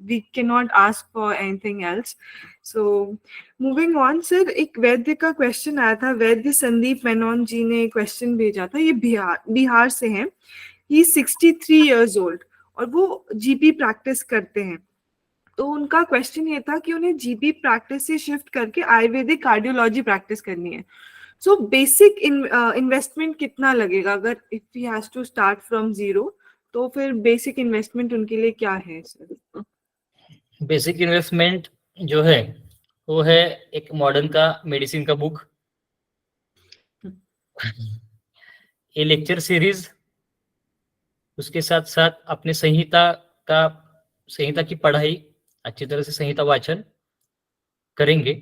[SPEAKER 1] we can not ask for anything else. So moving on sir, एक वैद्य का क्वेश्चन आया था, वैद्य संदीप मेनन जी ने क्वेश्चन भेजा था, ये बिहार से हैं। ही 63 years old और वो जीपी प्रैक्टिस करते हैं। तो उनका क्वेश्चन ये था कि उन्हें जीपी प्रैक्टिस से शिफ्ट करके आयुर्वेदिक कार्डियोलॉजी प्रैक्टिस करनी है। सो बेसिक इन्वेस्टमेंट कितना लगेगा अगर if he has to start from zero, तो फिर बेसिक इन्वेस्टमेंट उनके लिए क्या है सर?
[SPEAKER 2] बेसिक इन्वेस्टमेंट जो है वो है एक मॉडर्न का मेडिसिन का बुक, ये लेक्चर सीरीज, उसके साथ साथ अपने संहिता की पढ़ाई, अच्छी तरह से संहिता वाचन करेंगे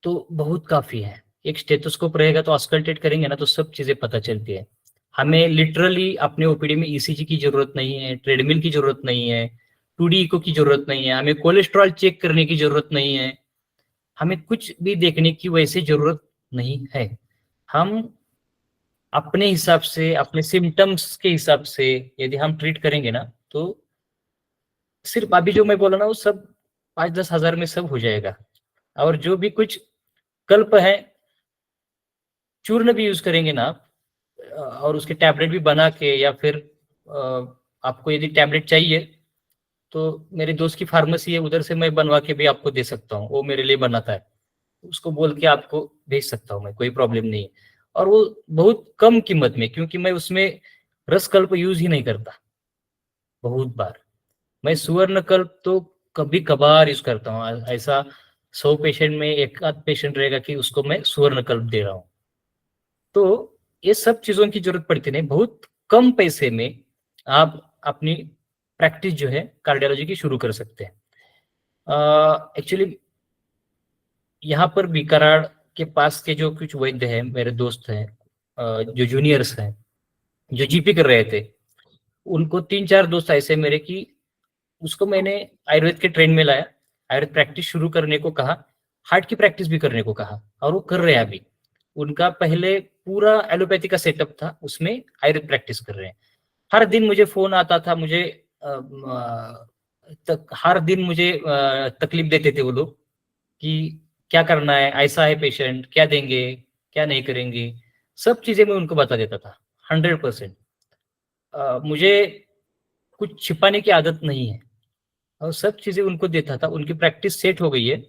[SPEAKER 2] तो बहुत काफी है। एक स्टेथोस्कोप रहेगा तो ऑस्कल्टेट करेंगे ना तो सब चीजें पता चलती है। हमें लिटरली अपने ओपीडी में ईसीजी की जरूरत नहीं है, ट्रेडमिल की जरूरत नहीं है, 2D इको की जरूरत नहीं है, हमें कोलेस्ट्रॉल चेक करने की जरूरत नहीं है, हमें कुछ भी देखने की वैसे जरूरत नहीं है। हम अपने हिसाब से, अपने सिम्टम्स के हिसाब से यदि हम ट्रीट करेंगे ना तो सिर्फ अभी जो मैं बोला ना वो सब 5-10 हजार में सब हो जाएगा। और जो भी कुछ कल्प है, चूर्ण भी यूज करेंगे ना आप, और उसके टैबलेट भी बना के, या फिर आपको यदि टैबलेट चाहिए तो मेरे दोस्त की फार्मेसी है, उधर से मैं बनवा के भी आपको दे सकता हूँ, वो मेरे लिए बनाता है, उसको बोल के आपको भेज सकता हूँ मैं, कोई प्रॉब्लम नहीं है। और वो बहुत कम कीमत में, क्योंकि मैं उसमें रसकल्प यूज ही नहीं करता। बहुत बार मैं सुवर्ण कल्प तो कभी कभार यूज करता हूँ, ऐसा 100 पेशेंट में एक आध पेशेंट रहेगा कि उसको मैं सुवर्ण कल्प दे रहा हूँ। तो ये सब चीजों की जरूरत पड़ती नहीं, बहुत कम पैसे में आप अपनी प्रैक्टिस जो है कार्डियोलॉजी की शुरू कर सकते हैं। एक्चुअली यहाँ पर भी कराड़ के पास के जो कुछ वैद्य हैं, मेरे दोस्त हैं, जो जूनियर्स हैं, जो जीपी कर रहे थे, उनको 3-4 दोस्त ऐसे मेरे कि उसको मैंने आयुर्वेद के ट्रेन में लाया, आयुर्वेद प्रैक्टिस शुरू करने को कहा, हार्ट की प्रैक्टिस भी करने को कहा, और वो कर रहे हैं अभी। उनका पहले पूरा एलोपैथी का सेटअप था, उसमें आयुर्वेद प्रैक्टिस कर रहे हैं। हर दिन मुझे फोन आता था, मुझे हर दिन मुझे तकलीफ देते थे वो लोग कि क्या करना है, ऐसा है पेशेंट, क्या देंगे, क्या नहीं करेंगे, सब चीजें मैं उनको बता देता था 100%। मुझे कुछ छिपाने की आदत नहीं है, और सब चीजें उनको देता था। उनकी प्रैक्टिस सेट हो गई है,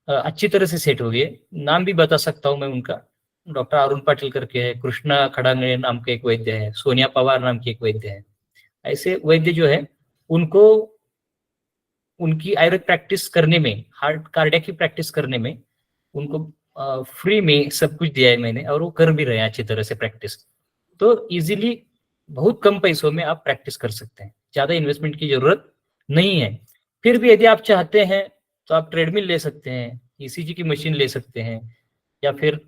[SPEAKER 2] अच्छी तरह से सेट हो गई है। नाम भी बता सकता हूँ मैं उनका, डॉक्टर अरुण पाटिल करके है, कृष्णा खड़ांगणे नाम के एक वैद्य है, सोनिया पवार नाम की एक वैद्य है, ऐसे वैद्य जो है उनको उनकी आयुर्वेद प्रैक्टिस करने में, हार्ट कार्डियक की प्रैक्टिस करने में उनको फ्री में सब कुछ दिया है मैंने, और वो कर भी रहे हैं अच्छी तरह से प्रैक्टिस। तो इजीली बहुत कम पैसों में आप प्रैक्टिस कर सकते हैं, ज्यादा इन्वेस्टमेंट की जरूरत नहीं है। फिर भी यदि आप चाहते हैं तो आप ट्रेडमिल ले सकते हैं, ईसीजी की मशीन ले सकते हैं, या फिर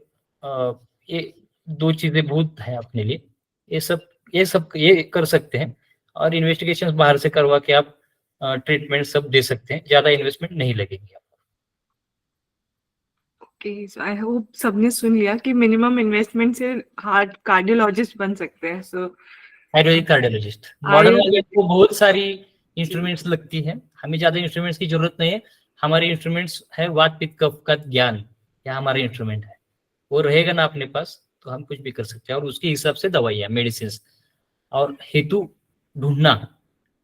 [SPEAKER 2] ये दो चीजें बहुत है अपने लिए, ये कर सकते हैं। और इन्वेस्टिगेशन बाहर से करवा के आप ट्रीटमेंट सब दे सकते हैं, ज्यादा इन्वेस्टमेंट नहीं लगेगी आपको।
[SPEAKER 1] ओके, सो आई होप सबने सुन लिया कि मिनिमम इन्वेस्टमेंट से हार्ट कार्डियोलॉजिस्ट बन सकते हैं। सो
[SPEAKER 2] आयुर्वेदिक कार्डियोलॉजिस्ट मॉडर्न वाले को बहुत सारी इंस्ट्रूमेंट्स लगती है, हमें ज्यादा इंस्ट्रूमेंट्स की जरूरत नहीं है। हमारे इंस्ट्रूमेंट्स है वात पित्त कफ का ज्ञान, या हमारे इंस्ट्रूमेंट है, वो रहेगा ना अपने पास तो हम कुछ भी कर सकते हैं। और उसके हिसाब से दवाइयाँ, मेडिसिन और हेतु ढूंढना,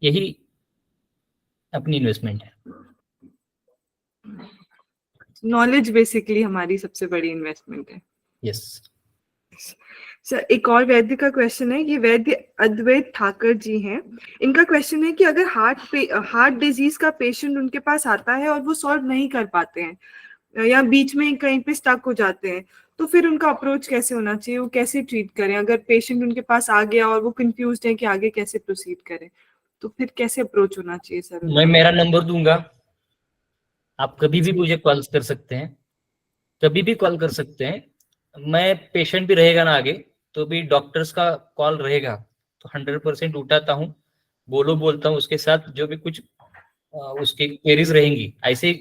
[SPEAKER 2] यही अपनी इन्वेस्टमेंट है।
[SPEAKER 1] नॉलेज बेसिकली हमारी सबसे बड़ी इन्वेस्टमेंट है।
[SPEAKER 2] यस।
[SPEAKER 1] सर, एक और वैद्य का क्वेश्चन है, ये वैद्य अद्वैत ठाकर जी हैं। इनका क्वेश्चन है कि अगर हार्ट डिजीज का पेशेंट उनके पास आता है और वो सॉल्व नहीं कर पाते हैं या बीच में कहीं पे स्टक हो जाते हैं, तो फिर उनका अप्रोच कैसे होना चाहिए, वो कैसे ट्रीट करें? अगर पेशेंट उनके पास आ गया और वो कंफ्यूज्ड है कि आगे कैसे प्रोसीड करें, तो फिर कैसे अप्रोच होना चाहिए सर?
[SPEAKER 2] मैं मेरा नंबर दूंगा, आप कभी भी मुझे कॉल कर सकते हैं, कभी भी कॉल कर सकते हैं। मैं पेशेंट भी रहेगा ना आगे तो भी डॉक्टर्स का कॉल रहेगा तो 100% उठाता हूँ, बोलता हूँ उसके साथ, जो भी कुछ उसकी क्वेरीज रहेंगी, ऐसे ही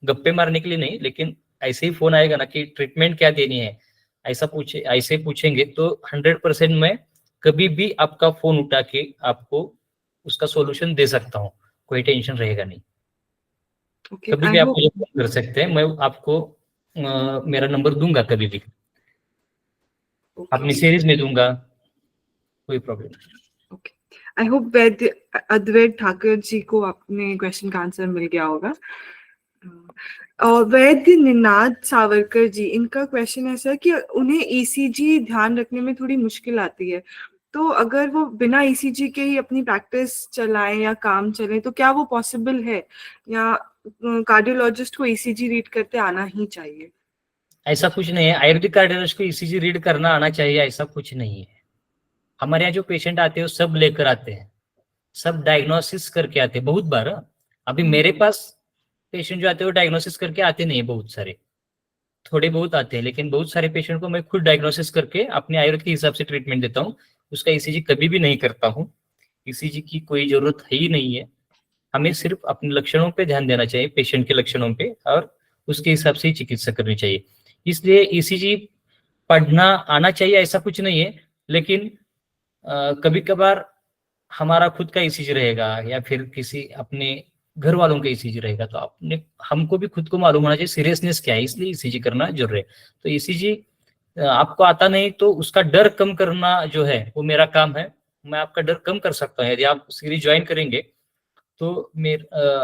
[SPEAKER 2] गप्पे मारने के लिए नहीं, लेकिन ऐसे ही फोन आएगा ना कि ट्रीटमेंट क्या देनी है, ऐसे पूछेंगे तो 100% मैं कभी भी आपका फोन उठा के आपको उसका सॉल्यूशन दे सकता हूँ, कोई टेंशन रहेगा नहीं। कभी भी आप मुझे फोन कर सकते हैं, मैं आपको मेरा नंबर दूंगा कभी भी, अपनी सीरीज में दूंगा, कोई प्रॉब्लम नहीं।
[SPEAKER 1] आई होप वैद्य अद्वैत ठाकर जी को अपने क्वेश्चन का आंसर मिल गया होगा। और वैद्य निनाद सावरकर जी, इनका क्वेश्चन है सर कि उन्हें ईसीजी ध्यान रखने में थोड़ी मुश्किल आती है, तो अगर वो बिना ईसीजी के ही अपनी प्रैक्टिस चलाएं या काम चले तो क्या वो पॉसिबल है, या कार्डियोलॉजिस्ट को ईसीजी रीड करते आना ही चाहिए?
[SPEAKER 2] ऐसा कुछ नहीं है, आयुर्वेदिक कार्डियोलॉजिस्ट को ईसीजी रीड करना आना चाहिए ऐसा कुछ नहीं है। हमारे यहाँ जो पेशेंट आते हैं वो सब लेकर आते हैं, सब डायग्नोसिस करके आते हैं बहुत बार। अभी मेरे पास पेशेंट जो आते हैं वो डायग्नोसिस करके आते नहीं है, बहुत सारे, थोड़े बहुत आते हैं, लेकिन बहुत सारे पेशेंट को मैं खुद डायग्नोसिस करके अपने आयुर्वेद के हिसाब से ट्रीटमेंट देता हूँ। उसका ईसीजी कभी भी नहीं करता हूँ, ईसीजी की कोई जरूरत है ही नहीं है। हमें सिर्फ अपने लक्षणों पे ध्यान देना चाहिए, पेशेंट के लक्षणों पे, और उसके हिसाब से ही चिकित्सा करनी चाहिए। इसलिए ईसीजी पढ़ना आना चाहिए ऐसा कुछ नहीं है, लेकिन कभी कभार हमारा खुद का ईसीजी रहेगा या फिर किसी अपने घर वालों का ईसीजी रहेगा, तो अपने हमको भी खुद को मालूम होना चाहिए सीरियसनेस क्या है, इसलिए ईसीजी करना जरूरी है। तो ईसीजी आपको आता नहीं तो उसका डर कम करना जो है वो मेरा काम है, मैं आपका डर कम कर सकता हूँ। यदि आप सीरीज ज्वाइन करेंगे तो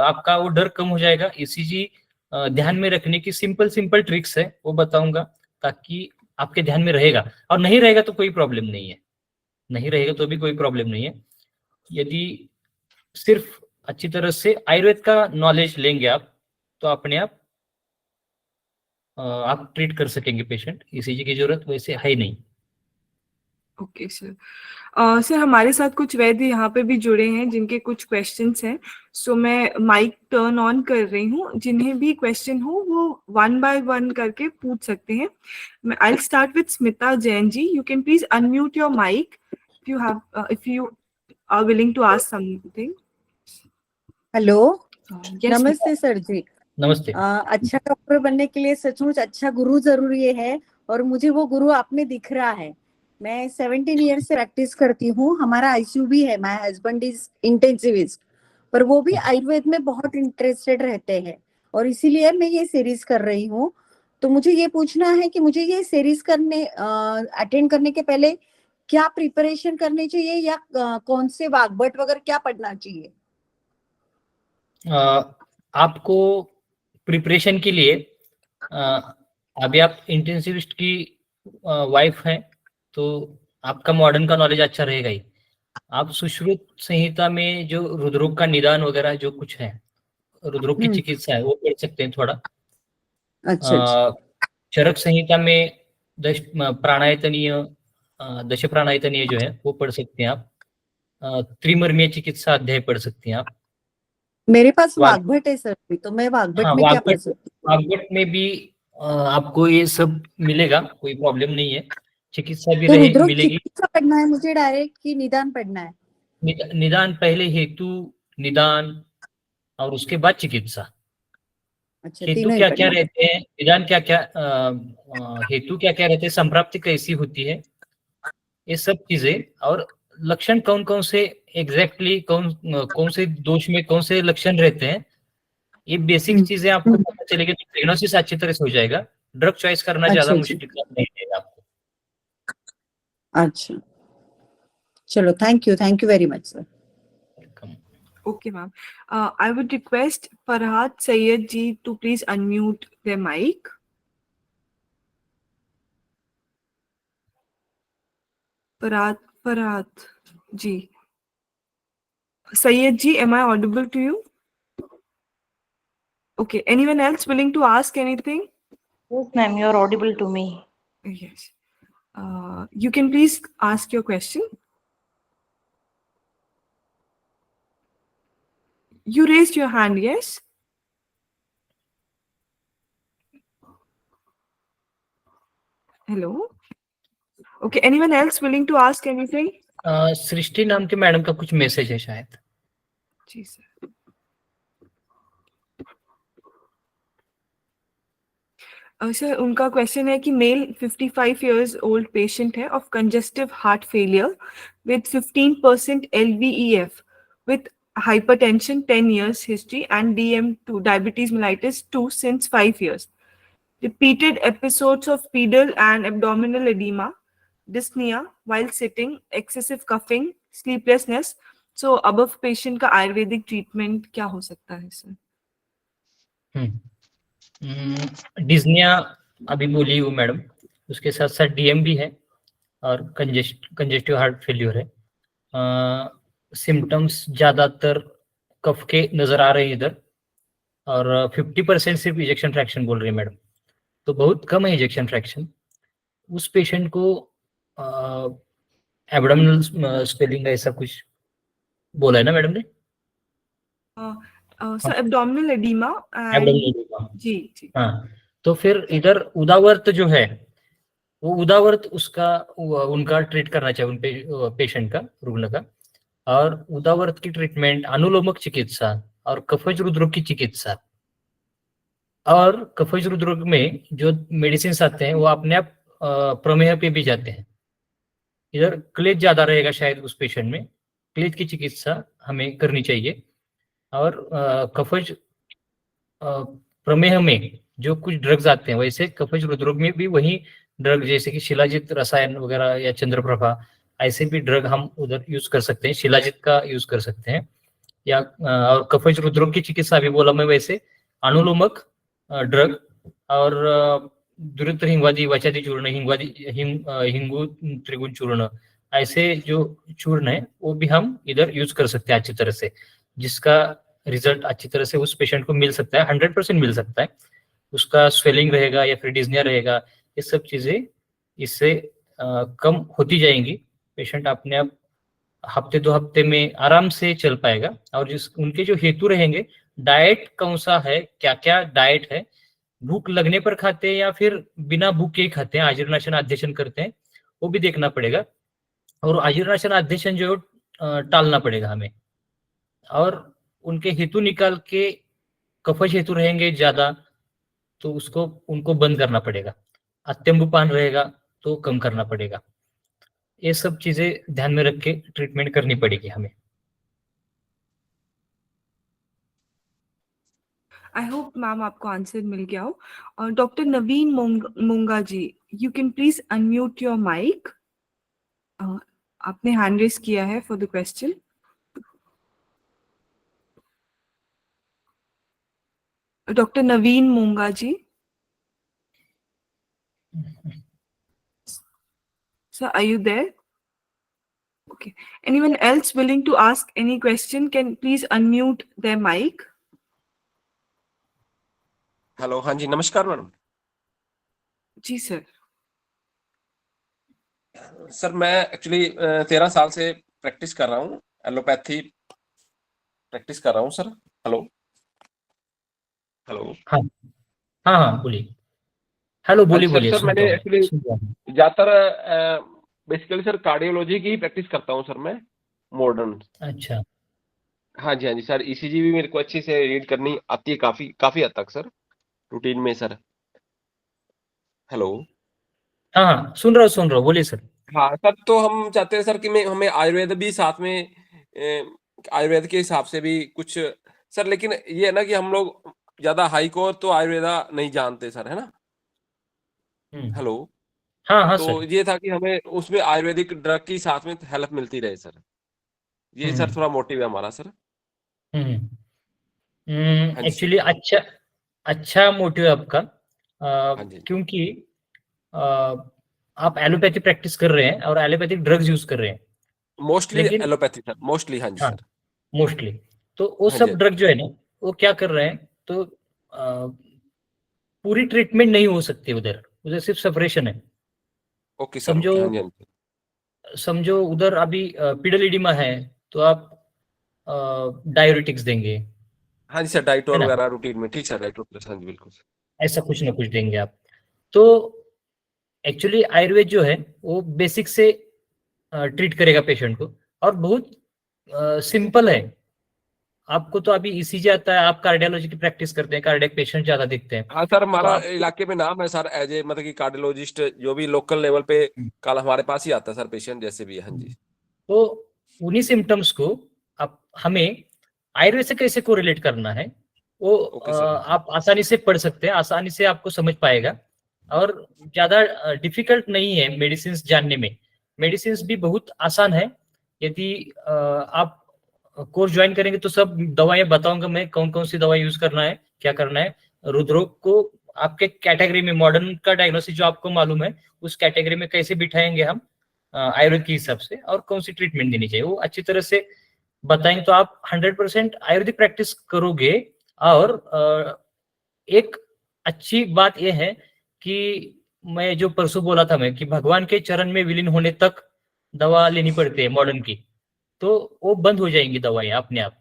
[SPEAKER 2] आपका वो डर कम हो जाएगा। ईसीजी ध्यान में रखने की सिंपल सिंपल ट्रिक्स है, वो बताऊंगा, ताकि आपके ध्यान में रहेगा। और नहीं रहेगा तो कोई प्रॉब्लम नहीं है, नहीं रहेगा तो भी कोई प्रॉब्लम नहीं है। यदि सिर्फ अच्छी तरह से आयुर्वेद का नॉलेज लेंगे आप, तो अपने आप ट्रीट कर सकेंगे पेशेंट, ईसीजी की जरूरत वैसे है नहीं।
[SPEAKER 1] Okay sir. सर, हमारे साथ कुछ वैद्य यहाँ पे भी जुड़े हैं जिनके कुछ क्वेश्चंस हैं, सो मैं माइक टर्न ऑन कर रही हूँ, जिन्हें भी क्वेश्चन हो वो 1 बाय 1 करके पूछ सकते हैं। I start with Smita Jain ji, you can please unmute your mic if you are willing to ask something.
[SPEAKER 3] Hello,
[SPEAKER 1] Yes,
[SPEAKER 3] नमस्ते सर जी।
[SPEAKER 2] नमस्ते।
[SPEAKER 3] अच्छा डॉक्टर बनने के लिए सचमुच अच्छा गुरु जरूरी है, और मुझे वो गुरु आप में दिख रहा है। मैं 17 ईयर से प्रैक्टिस करती हूँ, हमारा आईसीयू भी है, माय हस्बैंड इज इंटेंसिविस्ट, पर वो भी आयुर्वेद में बहुत इंटरेस्टेड रहते हैं, और इसीलिए मैं ये सीरीज कर रही हूँ। तो मुझे ये पूछना है कि मुझे ये सीरीज करने अटेंड करने के पहले क्या प्रिपरेशन करनी चाहिए, या कौन से वाग्भट वगैरह क्या पढ़ना चाहिए?
[SPEAKER 2] आपको प्रिपरेशन के लिए अभी आप इंटेंसिविस्ट की वाइफ हैं तो आपका मॉडर्न का नॉलेज अच्छा रहेगा ही। आप सुश्रुत संहिता में जो रुद्रोग का निदान वगैरह जो कुछ है, रुद्रोग की चिकित्सा है, वो पढ़ सकते हैं थोड़ा।
[SPEAKER 3] अच्छा अच्छा
[SPEAKER 2] चरक संहिता में प्राणायतनीय, दश प्राणायतनीय जो है वो पढ़ सकते हैं आप। त्रिमर्मीय चिकित्सा अध्याय पढ़ सकते हैं आप।
[SPEAKER 3] मेरे पास
[SPEAKER 2] वाग
[SPEAKER 3] वाग्भट है सर, तो मैं वाग्भट
[SPEAKER 2] हाँ,
[SPEAKER 3] में क्या पढ़ सकती हूँ?
[SPEAKER 2] वाग्भट में भी आपको ये सब मिलेगा, कोई प्रॉब्लम नहीं है, चिकित्सा भी
[SPEAKER 3] तो
[SPEAKER 2] रहे
[SPEAKER 3] रुद्र
[SPEAKER 2] मिलेगी।
[SPEAKER 3] चिकित्सा पढ़ना है मुझे डायरेक्ट कि निदान पढ़ना है?
[SPEAKER 2] निदान पहले, हेतु, निदान और उसके बाद चिकित्सा।
[SPEAKER 3] अच्छा,
[SPEAKER 2] हेतु
[SPEAKER 3] तीनों ही
[SPEAKER 2] क्या क्या
[SPEAKER 3] पढ़ना है।
[SPEAKER 2] रहते हैं, निदान क्या क्या, हेतु क्या क्या रहते हैं, संप्राप्ति कैसी होती है, ये सब चीजें, और लक्षण कौन कौन से एग्जैक्टली कौन से दोष में कौन से लक्षण रहते हैं, ये बेसिक चीजें आपको पता चलेगी तो डायग्नोसिस अच्छी तरह से हो जाएगा। ड्रग चॉइस करना ज्यादा
[SPEAKER 3] अच्छा जी,
[SPEAKER 2] मुश्किल काम नहीं रहेगा आपको।
[SPEAKER 3] अच्छा, चलो, thank you very much sir.
[SPEAKER 2] Welcome.
[SPEAKER 1] Okay, ma'am. I would request Farhat Sayed ji to please unmute their mic. Farhat ji. Sayed ji, am I audible to you? Okay. Anyone else willing to ask anything?
[SPEAKER 4] Yes, ma'am, you are audible to me.
[SPEAKER 1] Yes. You can please ask your question. You raised your hand, yes? Hello? Okay. Anyone else willing to ask anything?
[SPEAKER 2] सृष्टि नाम के madam का कुछ message है शायद।
[SPEAKER 1] जी sir. Sir उनका question है कि mail 55 years old patient है of congestive heart failure with 15% LVEF with hypertension 10 years history and DM2 diabetes mellitus 2 since 5 years. Repeated episodes of pedal and abdominal edema, dyspnea while sitting, excessive coughing, sleeplessness. So above patient का Ayurvedic treatment क्या हो सकता है sir?
[SPEAKER 2] डिज्निया अभी बोली वो madam, उसके साथ साथ डीएम भी है और कंजेस्टिव हार्ट फेल्यूर है। सिम्टम्स ज्यादातर कफ के नजर आ रहे हैं इधर, और 50% सिर्फ इजेक्शन फ्रैक्शन बोल रही है मैडम, तो बहुत कम है इजेक्शन फ्रैक्शन। उस पेशेंट को एब्डोमिनल स्वेलिंग ऐसा कुछ बोला है ना मैडम ने?
[SPEAKER 1] सर एब्डोमिनल एडिमा
[SPEAKER 2] एब्डोमिनल,
[SPEAKER 1] जी जी।
[SPEAKER 2] हाँ, तो फिर इधर उदावर्त जो है वो उदावर्त उनका ट्रीट करना चाहिए, उन पेशेंट का, रुग्ण का। और उदावर्त की ट्रीटमेंट अनुलोमक चिकित्सा और कफज रुद्रोग की चिकित्सा, और कफज रुद्रोग में जो मेडिसिन आते हैं वो अपने आप प्रमेह पे भी जाते हैं। इधर क्लेज ज्यादा रहेगा शायद उस पेशेंट में, क्लेज की चिकित्सा हमें करनी चाहिए। और कफज प्रमेह में जो कुछ ड्रग्स आते हैं, वैसे कफज रुद्रोग में भी वही ड्रग, जैसे कि शिलाजित रसायन वगैरह या चंद्रप्रभा, ऐसे भी ड्रग हम उधर यूज कर सकते हैं, शिलाजित का यूज कर सकते हैं। या और कफज रुद्रोग की चिकित्सा भी बोला मैं, वैसे अनुलोमक ड्रग और दुरुत्र हिंगवादी वचादी चूर्ण, हिंगू त्रिगुण चूर्ण, ऐसे जो चूर्ण है वो भी हम इधर यूज कर सकते हैं अच्छी तरह से, जिसका रिजल्ट अच्छी तरह से उस पेशेंट को मिल सकता है, 100% मिल सकता है। उसका स्वेलिंग रहेगा या फिर डिज्निया रहेगा, ये सब चीजें इससे कम होती जाएंगी। पेशेंट अपने आप हफ्ते 2 हफ्ते में आराम से चल पाएगा। और जिस उनके जो हेतु रहेंगे, डाइट कौन सा है, क्या क्या डाइट है, भूख लगने पर खाते हैं या फिर बिना भूख के ही खाते हैं, आजीर्णाशन आद्यशन करते हैं, वो भी देखना पड़ेगा। और आजीर्णाशन आद्यशन जो टालना पड़ेगा हमें। और उनके हेतु निकाल के, कफज हेतु रहेंगे ज्यादा तो उसको उनको बंद करना पड़ेगा, अत्यंबुपान रहेगा तो कम करना पड़ेगा। ये सब चीजें ध्यान में रख के ट्रीटमेंट करनी पड़ेगी हमें।
[SPEAKER 1] आई होप मैम आपको आंसर मिल गया हो। और doctor Naveen Monga ji, you can please unmute your mic. आपने हैंड रेस किया है for the question. Doctor Naveen Monga ji, sir are you there? Okay. Anyone else willing to ask any question can please unmute their mic.
[SPEAKER 5] Hello, हाँ जी, नमस्कार madam.
[SPEAKER 1] जी sir.
[SPEAKER 5] Sir मैं actually 13 साल से practice कर रहा हूँ, एलोपैथी प्रैक्टिस कर रहा हूँ सर। Hello hello.
[SPEAKER 2] हाँ हाँ हाँ बोलिए। हेलो बोलिए
[SPEAKER 5] सर
[SPEAKER 2] बोलिए,
[SPEAKER 5] सर
[SPEAKER 2] सुनता
[SPEAKER 5] मैंने
[SPEAKER 2] हूँ
[SPEAKER 5] एक्चुअली
[SPEAKER 2] सुन रहा हूँ।
[SPEAKER 5] ज़्यादातर बेसिकली सर कार्डियोलॉजी की प्रैक्टिस करता हूँ सर मैं, मॉडर्न।
[SPEAKER 2] अच्छा
[SPEAKER 5] हाँ जी सर, ईसीजी भी मेरे को अच्छे से रीड करनी आती है, काफ़ी काफ़ी हद तक सर, रूटीन में सर। हेलो।
[SPEAKER 2] हाँ हाँ सुन रहा हूँ बोलिए सर।
[SPEAKER 5] हाँ सर, तो हम चाहते हैं सर कि मैं हमें आयुर्वेद भी साथ में आयुर्वेद के हिसाब से भी कुछ सर, लेकिन ये है ना कि हम लोग ज़्यादा हाई कोर तो आयुर्वेदा नहीं जानते सर, है ना। हेलो।
[SPEAKER 2] हाँ हाँ
[SPEAKER 5] तो
[SPEAKER 2] सर।
[SPEAKER 5] ये था कि हमें उसमें आयुर्वेदिक ड्रग की साथ में हेल्प मिलती रहे सर, ये सर
[SPEAKER 2] हम्म
[SPEAKER 5] थोड़ा मोटिव है हमारा सर।
[SPEAKER 2] हम्म
[SPEAKER 5] हाँ जी सर।
[SPEAKER 2] एक्चुअली अच्छा अच्छा मोटिव है आपका,
[SPEAKER 5] हाँ जी,
[SPEAKER 2] क्योंकि अ, आप एलोपैथी प्रैक्टिस कर रहे हैं और एलोपैथिक ड्रग्स यूज कर रहे हैं,
[SPEAKER 5] मोस्टली
[SPEAKER 2] लेकिन
[SPEAKER 5] एलोपैथी सर, मोस्टली। हाँ जी
[SPEAKER 2] हाँ
[SPEAKER 5] सर।
[SPEAKER 2] मोस्टली तो वो
[SPEAKER 5] हाँ जी
[SPEAKER 2] सब ड्रग जो है ना, वो क्या कर रहे हैं, तो पूरी ट्रीटमेंट नहीं हो सकती उधर, उधर सिर्फ सपरेशन है।
[SPEAKER 5] ओके सर,
[SPEAKER 2] समझो
[SPEAKER 5] ओके। हाँ जी हाँ जी।
[SPEAKER 2] समझो उधर अभी पिडोलिडिमा है, तो आप डायूरेटिक्स देंगे,
[SPEAKER 5] हाँ जी सर,
[SPEAKER 2] है
[SPEAKER 5] डाइटोर
[SPEAKER 2] ना,
[SPEAKER 5] वगैरह रूटीन में, ठीक सर, डाइटोर प्लस, हाँ जी बिल्कुल।
[SPEAKER 2] ऐसा कुछ ना कुछ देंगे आप। तो एक्चुअली आयुर्वेद जो है वो बेसिक से ट्रीट करेगा पेशेंट को, और बहुत सिंपल है। आपको तो अभी ईसीजी आता है, आप कार्डियोलॉजी की प्रैक्टिस करते हैं, कार्डियक पेशेंट ज्यादा दिखते हैं,
[SPEAKER 5] हाँ सर,
[SPEAKER 2] तो
[SPEAKER 5] हमारा
[SPEAKER 2] आप
[SPEAKER 5] इलाके में नाम है सर, एज ए मतलब कि कार्डियोलॉजिस्ट जो भी लोकल लेवल पे कल हमारे पास ही आता है सर, पेशेंट जैसे भी है। हाँ जी।
[SPEAKER 2] तो उन्हीं सिम्टम्स को आप हमें आयुर्वेद से कैसे कोरिलेट करना है, वो
[SPEAKER 5] ओके सर।
[SPEAKER 2] आप आसानी से पढ़ सकते हैं, आसानी से आपको समझ पाएगा, और ज्यादा डिफिकल्ट नहीं है मेडिसिन जानने में। मेडिसिन भी बहुत आसान है। यदि आप कोर्स ज्वाइन करेंगे तो सब दवाइयां बताऊंगा मैं, कौन कौन सी दवाई यूज करना है, क्या करना है। हृदरोग को आपके कैटेगरी में, मॉडर्न का डायग्नोसिस जो आपको मालूम है, उस कैटेगरी में कैसे बिठाएंगे हम आयुर्वेद के हिसाब से, और कौन सी ट्रीटमेंट देनी चाहिए वो अच्छी तरह से बताएंगे, तो आप 100% आयुर्वेदिक प्रैक्टिस करोगे। और एक अच्छी बात यह है कि मैं जो परसों बोला था मैं, कि भगवान के चरण में विलीन होने तक दवा लेनी पड़ती है मॉडर्न की, तो वो बंद हो जाएंगी दवाएं अपने आप,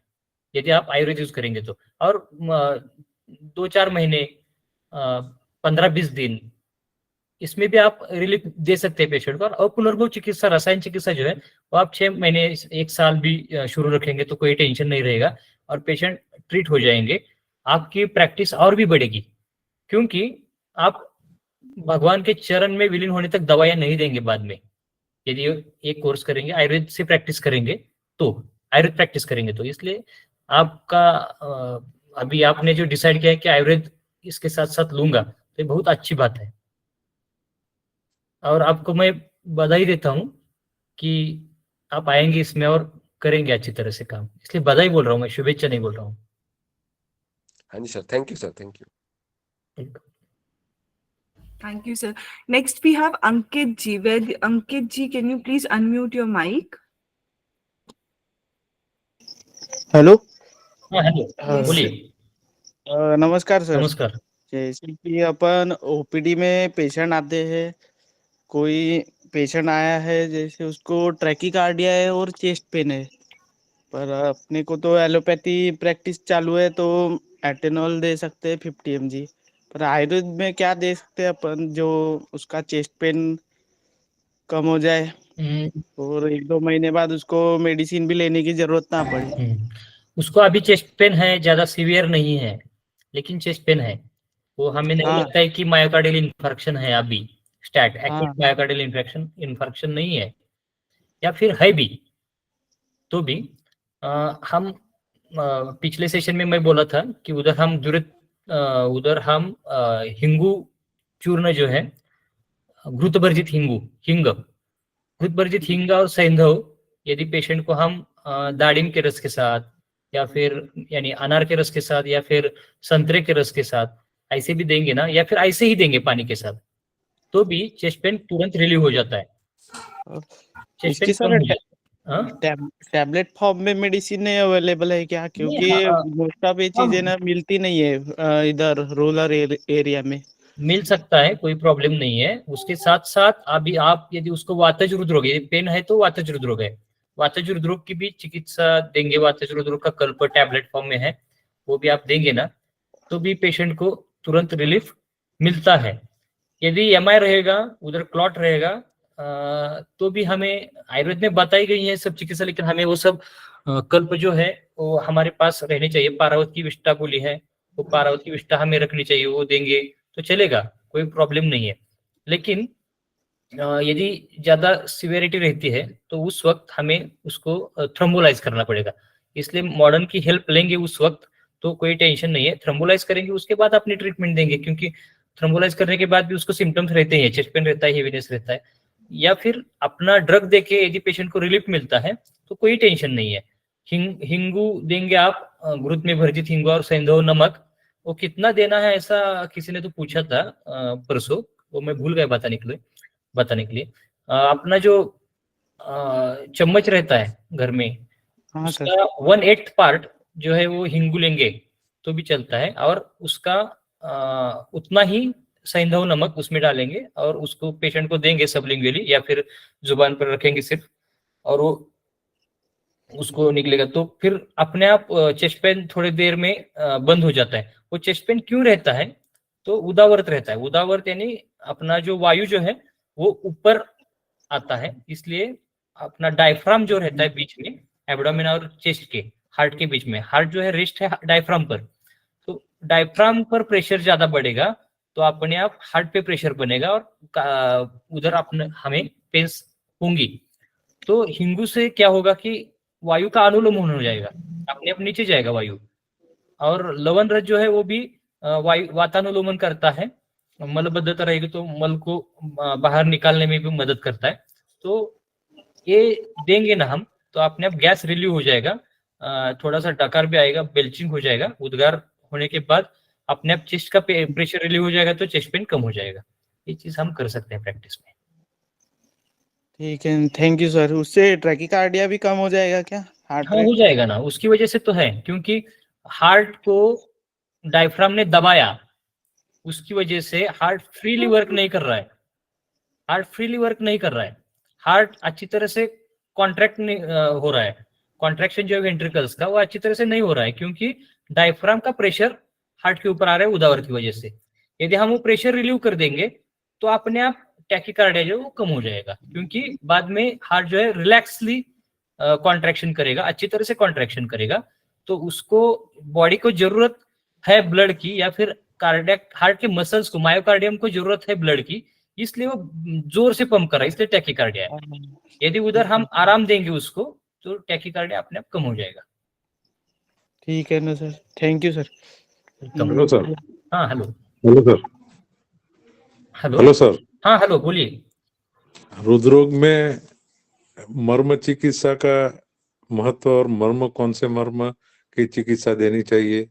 [SPEAKER 2] यदि आप आयुर्वेद यूज करेंगे तो। और 2-4 महीने, 15-20 दिन, इसमें भी आप रिलीफ दे सकते हैं पेशेंट को। और पुनर्भव चिकित्सा, रसायन चिकित्सा जो है, वो आप 6 महीने 1 साल भी शुरू रखेंगे तो कोई टेंशन नहीं रहेगा, और पेशेंट ट्रीट हो जाएंगे। आपकी प्रैक्टिस और भी बढ़ेगी, क्योंकि आप भगवान के चरण में विलीन होने तक दवाइयां नहीं देंगे बाद में, यदि एक कोर्स करेंगे, आयुर्वेद से प्रैक्टिस करेंगे तो, आयुर्वेद प्रैक्टिस करेंगे तो। इसलिए आपका अभी आपने जो डिसाइड किया है कि आयुर्वेद इसके साथ साथ लूंगा, तो ये बहुत अच्छी बात है। और आपको मैं बधाई देता हूँ कि आप आएंगे इसमें और करेंगे अच्छी तरह से काम, इसलिए बधाई बोल रहा हूँ मैं, शुभेच्छा नहीं बोल रहा हूँ।
[SPEAKER 5] हाँ जी sir, thank you sir, thank you.
[SPEAKER 1] Thank you, sir. Next, we have Ankit ji. Ankit ji, can you please unmute your mic?
[SPEAKER 6] Hello.
[SPEAKER 2] हाँ हेलो,
[SPEAKER 1] Yes,
[SPEAKER 2] बोलिए।
[SPEAKER 1] sir.
[SPEAKER 6] नमस्कार सर।
[SPEAKER 2] नमस्कार।
[SPEAKER 6] जैसे कि अपन ओपीडी में पेशेंट आते हैं, कोई पेशेंट आया है जैसे उसको ट्रैकीकार्डिया है और चेस्ट पेन है, पर अपने को तो एलोपैथी प्रैक्टिस चालू है, तो एटेनॉल दे सकते हैं 50 mg। पर आयुर्वेद में क्या दे सकते हैं अपन जो उसका चेस्ट पेन कम हो जाए और 1-2 महीने बाद उसको मेडिसिन भी लेने की जरूरत ना पड़े।
[SPEAKER 2] उसको अभी चेस्ट पेन है, ज्यादा सीवियर नहीं है, लेकिन चेस्ट पेन है। वो हमें नहीं
[SPEAKER 6] हाँ
[SPEAKER 2] लगता है कि मायोकार्डियल इंफार्क्शन है अभी, स्टैट एक्यूट
[SPEAKER 6] हाँ
[SPEAKER 2] मायोकार्डियल इंफार्क्शन नहीं है, या फिर है भी तो भी हम पिछले सेशन में मैं बोला था कि उधर हम हिंगू चूर्ण जो है, घृतवर्जित घृतवर्जित हिंग और सैंधव, यदि पेशेंट को हम दाड़िम के रस के साथ, या फिर यानी अनार के रस के साथ, या फिर संतरे के रस के साथ ऐसे भी देंगे ना, या फिर ऐसे ही देंगे पानी के साथ, तो भी चेस्ट पेन तुरंत रिलीव हो जाता है, चेस्ट पेन
[SPEAKER 6] इसकी
[SPEAKER 2] कम
[SPEAKER 6] सर
[SPEAKER 2] हो जाता हाँ
[SPEAKER 6] टैबलेट फॉर्म में मेडिसिन नहीं अवेलेबल है क्या? क्योंकि
[SPEAKER 2] हाँ,
[SPEAKER 6] मोस्ट ऑफ ये चीजें ना मिलती नहीं है इधर रूरल एरिया में।
[SPEAKER 2] मिल सकता है, कोई प्रॉब्लम नहीं है। उसके साथ साथ अभी आप यदि उसको वातज हृदरोग, यदि पेन है तो वातज हृदरोग है, वातज हृदरोग की भी चिकित्सा देंगे। वातज हृदरोग का कल्प टैबलेट फॉर्म में है, वो भी आप देंगे ना, तो भी पेशेंट को तुरंत रिलीफ मिलता है। यदि एमआई रहेगा, उधर क्लॉट रहेगा, तो भी हमें आयुर्वेद में बताई गई है सब चिकित्सा, लेकिन हमें वो सब कल्प जो है वो हमारे पास रहने चाहिए। पारावत की विष्टा बोली है, वो पारावत की विष्टा हमें रखनी चाहिए, वो देंगे तो चलेगा, कोई प्रॉब्लम नहीं है। लेकिन यदि ज्यादा सिवियरिटी रहती है तो उस वक्त हमें उसको थ्रोम्बोलाइज करना पड़ेगा। इसलिए मॉडर्न की हेल्प लेंगे उस वक्त, तो कोई टेंशन नहीं है। थ्रोम्बोलाइज करेंगे, उसके बाद अपनी ट्रीटमेंट देंगे, क्योंकि थ्रोम्बोलाइज करने के बाद भी उसको सिम्टम्स रहते हैं, चेस्ट पेन रहता है, हेवीनेस रहता है। या फिर अपना ड्रग देके यदि पेशेंट को रिलीफ मिलता है तो कोई टेंशन नहीं है। हिंगू देंगे आप, घृत में भर्जित हिंगू और सैंधव नमक। वो कितना देना है ऐसा किसी ने तो पूछा था परसों, वो मैं भूल गया बताने के लिए। अपना जो चम्मच रहता है घर में,
[SPEAKER 6] हाँ सर।
[SPEAKER 2] उसका 1/8 पार्ट जो है वो हिंगू लेंगे तो भी चलता है, और उसका उतना ही सैंधव नमक उसमें डालेंगे और उसको पेशेंट को देंगे सबलिंगुअली, या फिर जुबान पर रखेंगे सिर्फ, और वो उसको निकलेगा। तो फिर अपने आप चेस्ट पेन थोड़ी देर में बंद हो जाता है। वो चेस्ट पेन क्यों रहता है? तो उदावर्त रहता है। उदावर्त यानी अपना जो वायु जो है वो ऊपर आता है, इसलिए अपना डायफ्राम जो रहता है बीच में, एब्डोमेन और चेस्ट के, हार्ट के बीच में, हार्ट जो है रेस्ट है डायफ्राम पर, तो डायफ्राम पर प्रेशर ज्यादा बढ़ेगा तो अपने आप हार्ट पे प्रेशर बनेगा और उधर अपने हमें पेन्स होंगी। तो हिंगू से क्या होगा कि वायु का अनुलोमन हो जाएगा, अपने आप नीचे जाएगा वायु। और लवन रज जो है वो भी वायु वातानुलोमन करता है। मलबद्धता रहेगी तो मल को बाहर निकालने में भी मदद करता है। तो ये देंगे ना हम, तो अपने आप गैस रिलीव हो जाएगा, थोड़ा सा डकार भी आएगा, बेल्चिंग हो जाएगा। उद्गार होने के बाद अपने आप चेस्ट का प्रेशर रिलीव हो जाएगा, तो चेस्ट पेन कम हो जाएगा। ये चीज हम कर सकते हैं प्रैक्टिस में।
[SPEAKER 6] ठीक है, थैंक यू सर। उससे ट्रैकिकार्डिया भी कम हो जाएगा क्या? हार्ट
[SPEAKER 2] हाँ, हो
[SPEAKER 6] रेट?
[SPEAKER 2] जाएगा ना, उसकी वजह से तो है, क्योंकि हार्ट को डायफ्राम ने दबाया, उसकी वजह से हार्ट फ्रीली वर्क नहीं कर रहा है। हार्ट फ्रीली वर्क नहीं कर रहा है, हार्ट अच्छी तरह से कॉन्ट्रैक्ट नहीं हो रहा है। कॉन्ट्रैक्शन जो है वेंट्रिकल्स का, वो अच्छी तरह से नहीं हो रहा है, क्योंकि डायफ्राम का प्रेशर हार्ट के ऊपर आ रहा है उदावर की वजह से। यदि हम वो प्रेशर रिलीव कर देंगे तो अपने आप टैकीकार्डिया जो है वो कम हो जाएगा, क्योंकि बाद में हार्ट जो है रिलैक्सली कॉन्ट्रैक्शन करेगा, अच्छी तरह से कॉन्ट्रैक्शन करेगा। तो उसको बॉडी को जरूरत है ब्लड की, या फिर कार्डियक हार्ट के मसल्स को, मायोकार्डियम को जरूरत है ब्लड की, इसलिए वो जोर से पंप कर रहा है, इसलिए टैकीकार्डिया है। यदि उधर हम आराम देंगे उसको तो टैकीकार्डिया अपने आप कम हो जाएगा।
[SPEAKER 6] ठीक है ना sir, thank you sir.
[SPEAKER 7] Hello sir.
[SPEAKER 2] हाँ hello.
[SPEAKER 7] Hello sir.
[SPEAKER 2] Hello.
[SPEAKER 7] Hello sir.
[SPEAKER 2] हाँ हेलो, बोलिए।
[SPEAKER 7] हृदरोग में मर्म चिकित्सा का महत्व और मर्म कौन से मर्म की चिकित्सा देनी चाहिए?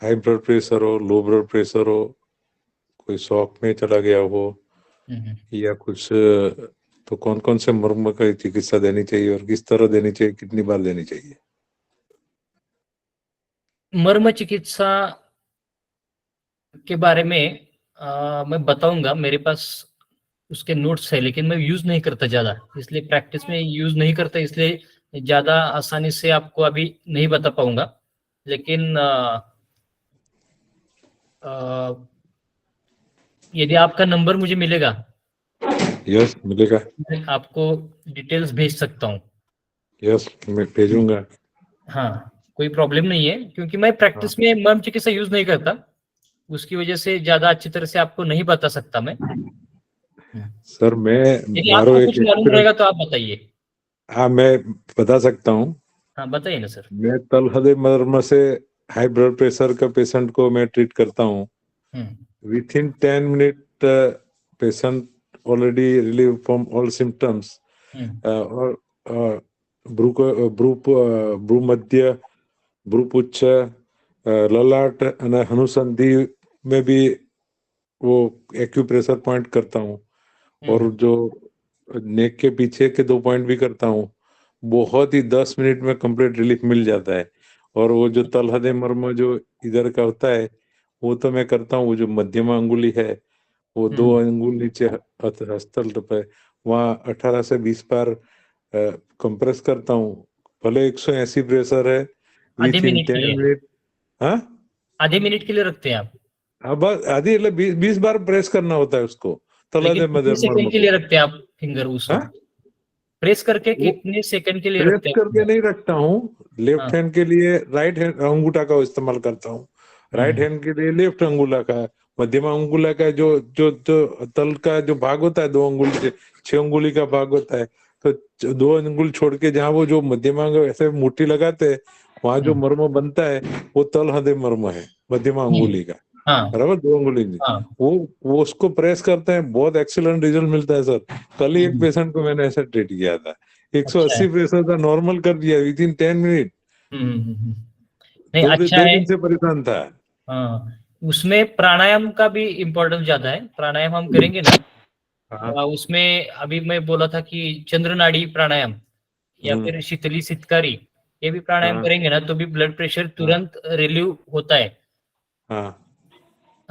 [SPEAKER 7] हाई ब्लड प्रेशर हो, लो ब्लड प्रेशर हो, कोई शॉक में चला गया हो या कुछ, तो कौन कौन से मर्म की चिकित्सा देनी चाहिए और किस तरह देनी चाहिए, कितनी बार देनी चाहिए?
[SPEAKER 2] मर्म चिकित्सा के बारे में मैं बताऊंगा, मेरे पास उसके नोट्स है, लेकिन मैं यूज नहीं करता ज्यादा, इसलिए प्रैक्टिस में यूज नहीं करता, इसलिए ज्यादा आसानी से आपको अभी नहीं बता पाऊंगा। लेकिन यदि आपका नंबर मुझे मिलेगा,
[SPEAKER 7] यस मिलेगा।
[SPEAKER 2] मैं आपको डिटेल्स भेज सकता हूँ।
[SPEAKER 7] यस, मैं भेजूंगा।
[SPEAKER 2] हाँ, कोई प्रॉब्लम नहीं है, क्योंकि मैं प्रैक्टिस में मर्म चिकित्सा यूज नहीं करता, उसकी वजह से ज्यादा अच्छी तरह से आपको नहीं बता सकता मैं।
[SPEAKER 7] सर मैं
[SPEAKER 2] यदि
[SPEAKER 7] मारो
[SPEAKER 2] आपको
[SPEAKER 7] एक
[SPEAKER 2] कुछ मालूम रहेगा तो आप बताइए।
[SPEAKER 7] हाँ मैं बता सकता हूँ।
[SPEAKER 2] हाँ बताइए ना सर।
[SPEAKER 7] मैं तलहदे मर्म से हाई ब्लड प्रेशर का पेशेंट को मैं ट्रीट करता हूँ। With in 10 minute patient already relieve from all symptoms. और भ्रू मध्य, भ्रूपुच्छ, ललाट અને हनुसंधि में भी वो एक्यूप्रेशर पॉइंट करता हूँ। और जो नेक के पीछे के 2 पॉइंट भी करता हूँ, बहुत ही 10 मिनट में कंप्लीट रिलीफ मिल जाता है। और वो जो तलहदे मर्म जो इधर का होता है वो तो मैं करता हूँ, वो जो मध्यमा अंगुली है वो 2 अंगुल नीचे हस्तल पे वहाँ 18 से 20 बार कंप्रेस करता हूँ, भले 180 प्रेशर है,
[SPEAKER 2] आधे
[SPEAKER 7] विथ इन
[SPEAKER 2] मिनट के
[SPEAKER 7] 10
[SPEAKER 2] लिए
[SPEAKER 7] मिनट। हाँ
[SPEAKER 2] आधे मिनट के लिए रखते हैं आप,
[SPEAKER 7] हाँ, बस आधी 20 बार प्रेस करना होता है उसको, तलहदे
[SPEAKER 2] लेकिन कितने
[SPEAKER 7] मर्म
[SPEAKER 2] सेकंड के
[SPEAKER 7] को।
[SPEAKER 2] लिए रखते हैं आप फिंगर उस
[SPEAKER 7] हाँ?
[SPEAKER 2] वक्त? प्रेस करके
[SPEAKER 7] वो
[SPEAKER 2] कितने सेकंड के लिए
[SPEAKER 7] प्रेस
[SPEAKER 2] रखते हैं
[SPEAKER 7] करके
[SPEAKER 2] finger?
[SPEAKER 7] नहीं रखता हूँ, लेफ्ट
[SPEAKER 2] हाँ।
[SPEAKER 7] हैंड के लिए राइट हैंड अंगूठा का इस्तेमाल करता हूँ, राइट हैंड के लिए लेफ्ट अंगुला का, मध्यमा अंगुला का जो जो जो तल का जो भाग होता है 2 अंगुल से 6 अंगुली का भाग होता है, तो 2 अंगुल छोड़ के जहाँ वो जो मध्यमा ऐसे मुट्ठी लगाते हैं वहां जो मर्म बनता है वो तलहदे मर्म है, मध्यमा अंगुली का,
[SPEAKER 2] हाँ
[SPEAKER 7] बराबर 2 अंगुली की।
[SPEAKER 2] हाँ
[SPEAKER 7] वो उसको प्रेस करते हैं, बहुत एक्सीलेंट रिजल्ट मिलता है सर। कल ही एक पेशेंट को मैंने ऐसा ट्रीट किया था,
[SPEAKER 2] अच्छा है।
[SPEAKER 7] 180 प्रेशर था, नॉर्मल कर दिया विद इन 10 मिनट।
[SPEAKER 2] नहीं अच्छा
[SPEAKER 7] 2
[SPEAKER 2] है।
[SPEAKER 7] दिन से परेशान था।
[SPEAKER 2] हाँ, उसमें प्राणायाम का भी इम्पोर्टेंस ज्यादा है। प्राणायाम हम करेंगे ना,
[SPEAKER 7] हाँ
[SPEAKER 2] उसमें अभी मैं बोला था कि चंद्र नाड़ी प्राणायाम या फिर शीतली सितकारी, ये भी प्राणायाम
[SPEAKER 7] हाँ
[SPEAKER 2] करेंगे ना तो भी ब्लड प्रेशर तुरंत रिलीव होता है।
[SPEAKER 7] हाँ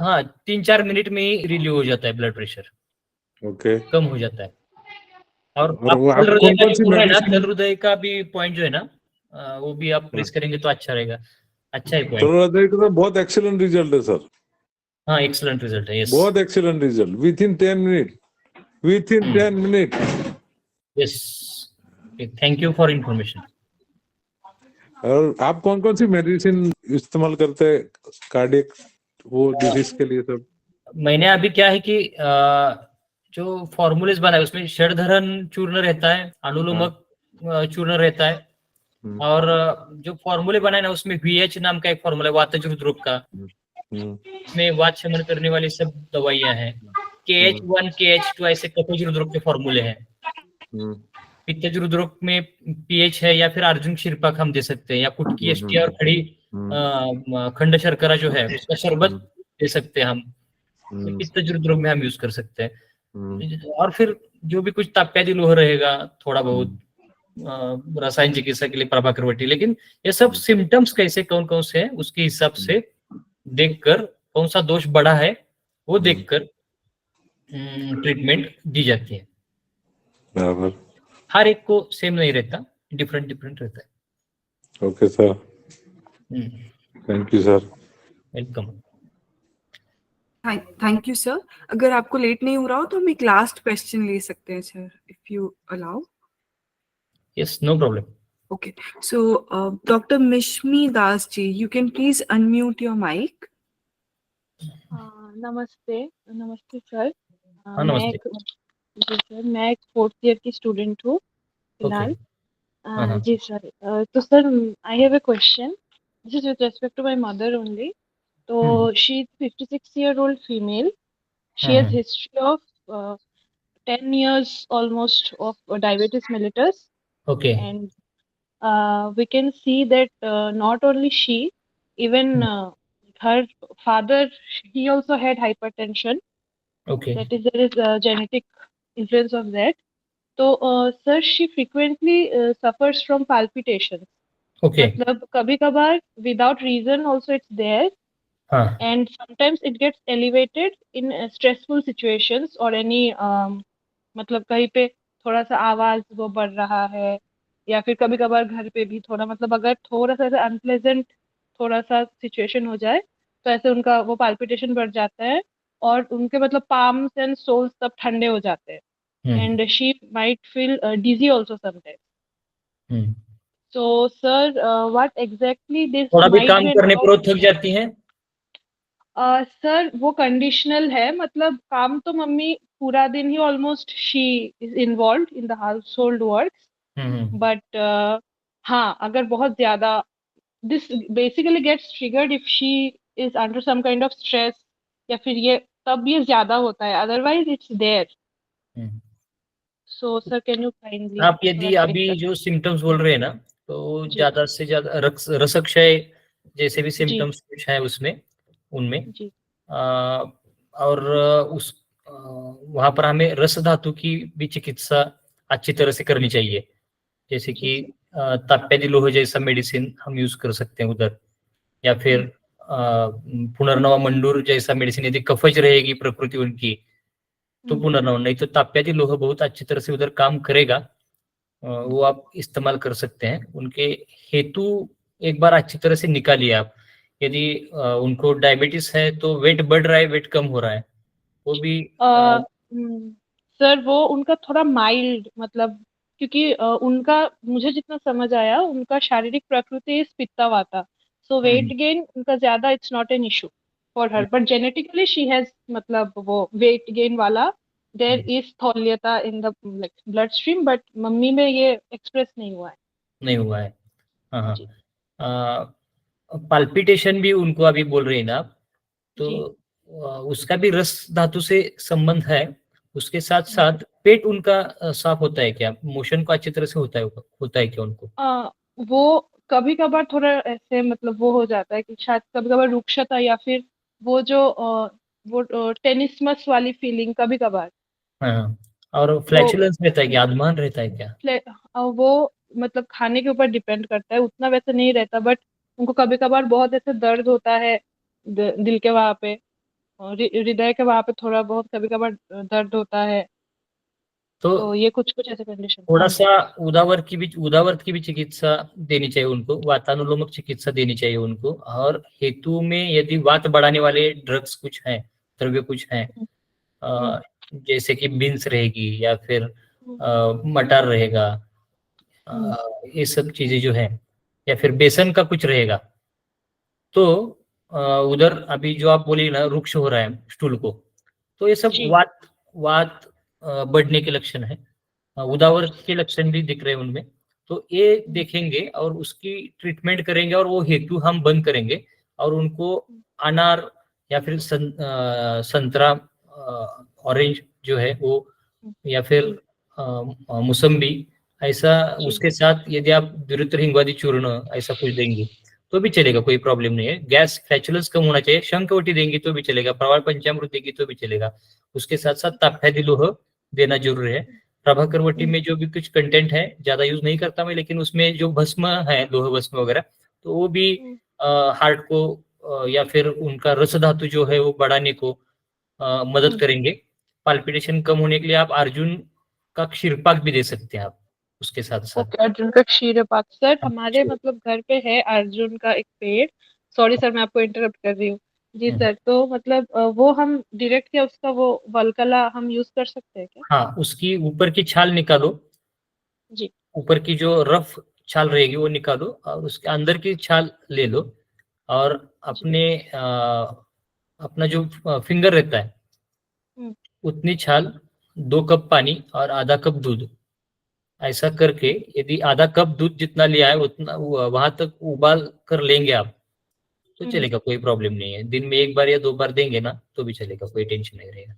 [SPEAKER 2] हाँ, 3-4 मिनट में ही रिलीव हो जाता है ब्लड प्रेशर,
[SPEAKER 7] ओके।
[SPEAKER 2] कम हो जाता है। और
[SPEAKER 7] और
[SPEAKER 2] आप
[SPEAKER 7] वो
[SPEAKER 2] तल
[SPEAKER 7] आप
[SPEAKER 2] हृदय
[SPEAKER 7] कौन
[SPEAKER 2] का
[SPEAKER 7] कौन
[SPEAKER 2] जो
[SPEAKER 7] सी
[SPEAKER 2] बोल रहे हैं ना,
[SPEAKER 7] मेडिसिन?
[SPEAKER 2] तल हृदय का भी पॉइंट जो है ना, वो भी आप प्रेस करेंगे तो अच्छा रहेगा। अच्छा है
[SPEAKER 7] तो
[SPEAKER 2] पॉइंट।
[SPEAKER 7] हृदय का तो बहुत एक्सीलेंट रिजल्ट है सर,
[SPEAKER 2] हाँ, एक्सलेंट रिजल्ट है। यस
[SPEAKER 7] बहुत excellent result with in 10 minute, with in 10 minute.
[SPEAKER 2] Yes, thank you for information.
[SPEAKER 7] और आप कौन कौन सी मेडिसिन इस्तेमाल करते हैं कार्डियक वो डिजीज के लिए सर?
[SPEAKER 2] मैंने अभी क्या है कि जो फॉर्मूलेस बनाए उसमें षडधरण चूर्ण रहता है, अनुलोमक चूर्ण रहता है, और जो फॉर्मूले बनाए ना उसमें VH नाम का एक फॉर्मूला है वातज हृदरोग का, इसमें वात शमन करने वाली सब दवाइयां हैं। KH1 KH2 ऐसे कफज हृदरोग के फॉर्मूले हैं। पित्तज हृदरोग में PH है या फिर अर्जुन क्षीरपाक हम दे सकते हैं, या कुटकी ST और खड़ी खंड शर्करा जो है उसका शरबत दे सकते हैं हम, पित्तज हृदरोग में हम यूज कर सकते हैं। और फिर जो भी कुछ ताप्यादि लोह रहेगा थोड़ा बहुत रसायन चिकित्सा के लिए प्रभाकर वटी, लेकिन ये सब सिम्टम्स कैसे कौन कौन से हैं उसके हिसाब से देखकर, कौन सा दोष बढ़ा है वो देखकर ट्रीटमेंट दी जाती है।
[SPEAKER 7] बराबर।
[SPEAKER 2] हर एक को सेम नहीं रहता, डिफरेंट डिफरेंट रहता है।
[SPEAKER 7] Okay sir, thank you sir.
[SPEAKER 2] Welcome.
[SPEAKER 1] Thank you sir. अगर आपको लेट नहीं हो रहा हो तो हम एक लास्ट क्वेश्चन ले सकते हैं sir, if you allow.
[SPEAKER 2] Yes, no problem.
[SPEAKER 1] Okay, so Dr. Mishmi Das ji, you can please unmute your mic.
[SPEAKER 8] नमस्ते नमस्ते सर।
[SPEAKER 2] हाँ,
[SPEAKER 8] मैं
[SPEAKER 2] नमस्ते।
[SPEAKER 8] जी सर, मैं एक 4th ईयर की स्टूडेंट हूँ फिलहाल।
[SPEAKER 2] हाँ।
[SPEAKER 8] जी सर, तो sir I have a question, this is with respect to my mother only. तो she is 56-year-old female, she has history of 10 years almost of diabetes mellitus,
[SPEAKER 2] okay
[SPEAKER 8] and we can see that not only she, even her father, he also had hypertension,
[SPEAKER 2] okay
[SPEAKER 8] that is, there is a genetic influence of that. So sir, she frequently suffers from palpitations,
[SPEAKER 2] okay
[SPEAKER 8] मतलब कभी कभार without reason also it's there,
[SPEAKER 2] हाँ
[SPEAKER 8] and sometimes it gets elevated in stressful situations or any मतलब कहीं पे थोड़ा सा आवाज वो बढ़ रहा है, या फिर कभी कभार घर पे भी थोड़ा, मतलब अगर थोड़ा सा ऐसा अनप्लेजेंट थोड़ा सा सिचुएशन हो जाए तो ऐसे उनका वो पाल्पिटेशन बढ़ जाता है, और उनके मतलब पाम्स एंड सोल्स सब ठंडे हो जाते हैं, and she might feel dizzy also sometimes. So sir, what exactly this
[SPEAKER 2] थोड़ा भी
[SPEAKER 8] माइट
[SPEAKER 2] काम
[SPEAKER 8] बी?
[SPEAKER 2] करने पर वो थक जाती हैं?
[SPEAKER 8] सर वो कंडीशनल है, मतलब काम तो मम्मी पूरा दिन ही almost she is involve in the household works, but हाँ अगर बहुत ज्यादा, this basically gets triggered if she is under some kind of stress, या फिर ये तब ये ज्यादा होता है, otherwise it's there. So sir can you kindly
[SPEAKER 2] आप यदि अभी जो सिम्टम्स बोल रहे हैं ना, तो
[SPEAKER 8] जी।
[SPEAKER 2] ज्यादा से ज्यादा रसक्षय जैसे भी
[SPEAKER 8] जी
[SPEAKER 2] सिम्टम्स कुछ है उसमें, उनमें
[SPEAKER 8] जी
[SPEAKER 2] और वहां पर हमें रस धातु की भी चिकित्सा अच्छी तरह से करनी चाहिए, जैसे कि ताप्यादी लोह जैसा मेडिसिन हम यूज कर सकते हैं उधर, या फिर पुनर्नवा मंडूर जैसा मेडिसिन। यदि कफज रहेगी प्रकृति उनकी तो पुनर्नवा, नहीं तो ताप्यादी लोह बहुत अच्छी तरह से उधर काम करेगा। वो आप इस्तेमाल कर सकते हैं। उनके हेतु एक बार अच्छी तरह से निकालिए आप। यदि उनको डायबिटीज है तो वेट बढ़ रहा है, वेट कम हो रहा है, वो भी
[SPEAKER 8] सर वो उनका थोड़ा माइल्ड, मतलब क्योंकि उनका मुझे जितना समझ आया उनका शारीरिक प्रकृति इस पित्ता वाता, सो वेट गेन उनका ज्यादा it's not an issue for her, but genetically she has मतलब वो वेट गेन वाला देयर इज स्थौल्यता in the blood stream, but mummy में ये एक्सप्रेस नहीं हुआ है।
[SPEAKER 2] नहीं हुआ है। हाँ
[SPEAKER 8] जी।
[SPEAKER 2] पाल्पिटेशन भी उनको अभी बोल रहे हैं ना आप, तो
[SPEAKER 8] जी।
[SPEAKER 2] उसका भी रस धातु से संबंध है। उसके साथ साथ पेट उनका साफ होता है क्या? मोशन को अच्छी तरह से होता है क्या उनको?
[SPEAKER 8] वो कभी कभार थोड़ा ऐसे मतलब वो हो जाता है कि शायद कभी कभार रुक्षता या फिर वो जो वो टेनिसमस वाली फीलिंग कभी कभार
[SPEAKER 2] हाँ, और फ्लैचुलेंस रहता है क्या? आद्मान रहता है क्या?
[SPEAKER 8] वो मतलब खाने के ऊपर डिपेंड करता है, उतना वैसे नहीं रहता, बट उनको कभी कभार बहुत ऐसे दर्द होता है दिल के वहां पे और हृदय के वहां पे थोड़ा बहुत कभी कभार दर्द होता है, तो ये कुछ कुछ ऐसे कंडीशन।
[SPEAKER 2] थोड़ा
[SPEAKER 8] हाँ जी।
[SPEAKER 2] सा उदावरत की भी चिकित्सा देनी चाहिए उनको, वातानुलोमक चिकित्सा देनी चाहिए उनको। और हेतु में यदि वात बढ़ाने वाले ड्रग्स कुछ हैं, द्रव्य कुछ हैं, जैसे कि बीन्स रहेगी या फिर मटर रहेगा, ये सब चीजें जो है, या फिर बेसन का कुछ रहेगा, तो उधर अभी जो आप बोली ना रुक्ष हो रहा है स्टूल को, तो ये सब
[SPEAKER 8] जी।
[SPEAKER 2] वात वात बढ़ने के लक्षण है। उदावर के लक्षण भी दिख रहे हैं उनमें, तो ये देखेंगे और उसकी ट्रीटमेंट करेंगे और वो हेतु हम बंद करेंगे और उनको अनार या फिर संतरा, ऑरेंज जो है वो, या फिर मौसम्बी, ऐसा
[SPEAKER 8] जी।
[SPEAKER 2] उसके साथ यदि आप द्विरुत्र हिंगवादी चूर्ण ऐसा कुछ देंगे तो भी चलेगा, कोई प्रॉब्लम नहीं है। गैस फ्लैचुलेंस कम होना चाहिए। शंखवटी देंगी तो भी चलेगा, प्रवाल पंचामृत देंगी तो भी चलेगा। उसके साथ साथ ताप्यादी लोह देना जरूरी है। प्रभाकरवटी में जो भी कुछ कंटेंट है ज्यादा यूज नहीं करता मैं, लेकिन उसमें जो भस्म है, लोह भस्म वगैरह, तो वो भी हार्ट को या फिर उनका रस धातु जो है वो बढ़ाने को मदद करेंगे। पाल्पिटेशन कम होने के लिए आप अर्जुन का क्षीरपाक भी दे सकते हैं आप उसके साथ साथ।
[SPEAKER 8] ओके, अर्जुन का क्षीरपाक। सर हमारे मतलब घर पे है अर्जुन का एक पेड़, सॉरी सर मैं आपको इंटरप्ट कर रही हूँ। जी सर, तो मतलब वो हम डायरेक्ट क्या उसका वो वलकला हम यूज कर सकते हैं क्या?
[SPEAKER 2] हाँ, उसकी ऊपर की छाल निकालो,
[SPEAKER 8] जी।
[SPEAKER 2] ऊपर की जो रफ छाल रहेगी वो निकालो और उसके अंदर की छाल ले लो, और अपने अपना जो फिंगर रहता है उतनी छाल, 2 कप पानी और आधा कप दूध, ऐसा करके यदि आधा कप दूध जितना लिया है उतना वहां तक उबाल कर लेंगे आप, तो चलेगा, कोई प्रॉब्लम नहीं है। दिन में 1 बार या 2 बार देंगे ना तो भी चलेगा, कोई टेंशन नहीं रहेगा।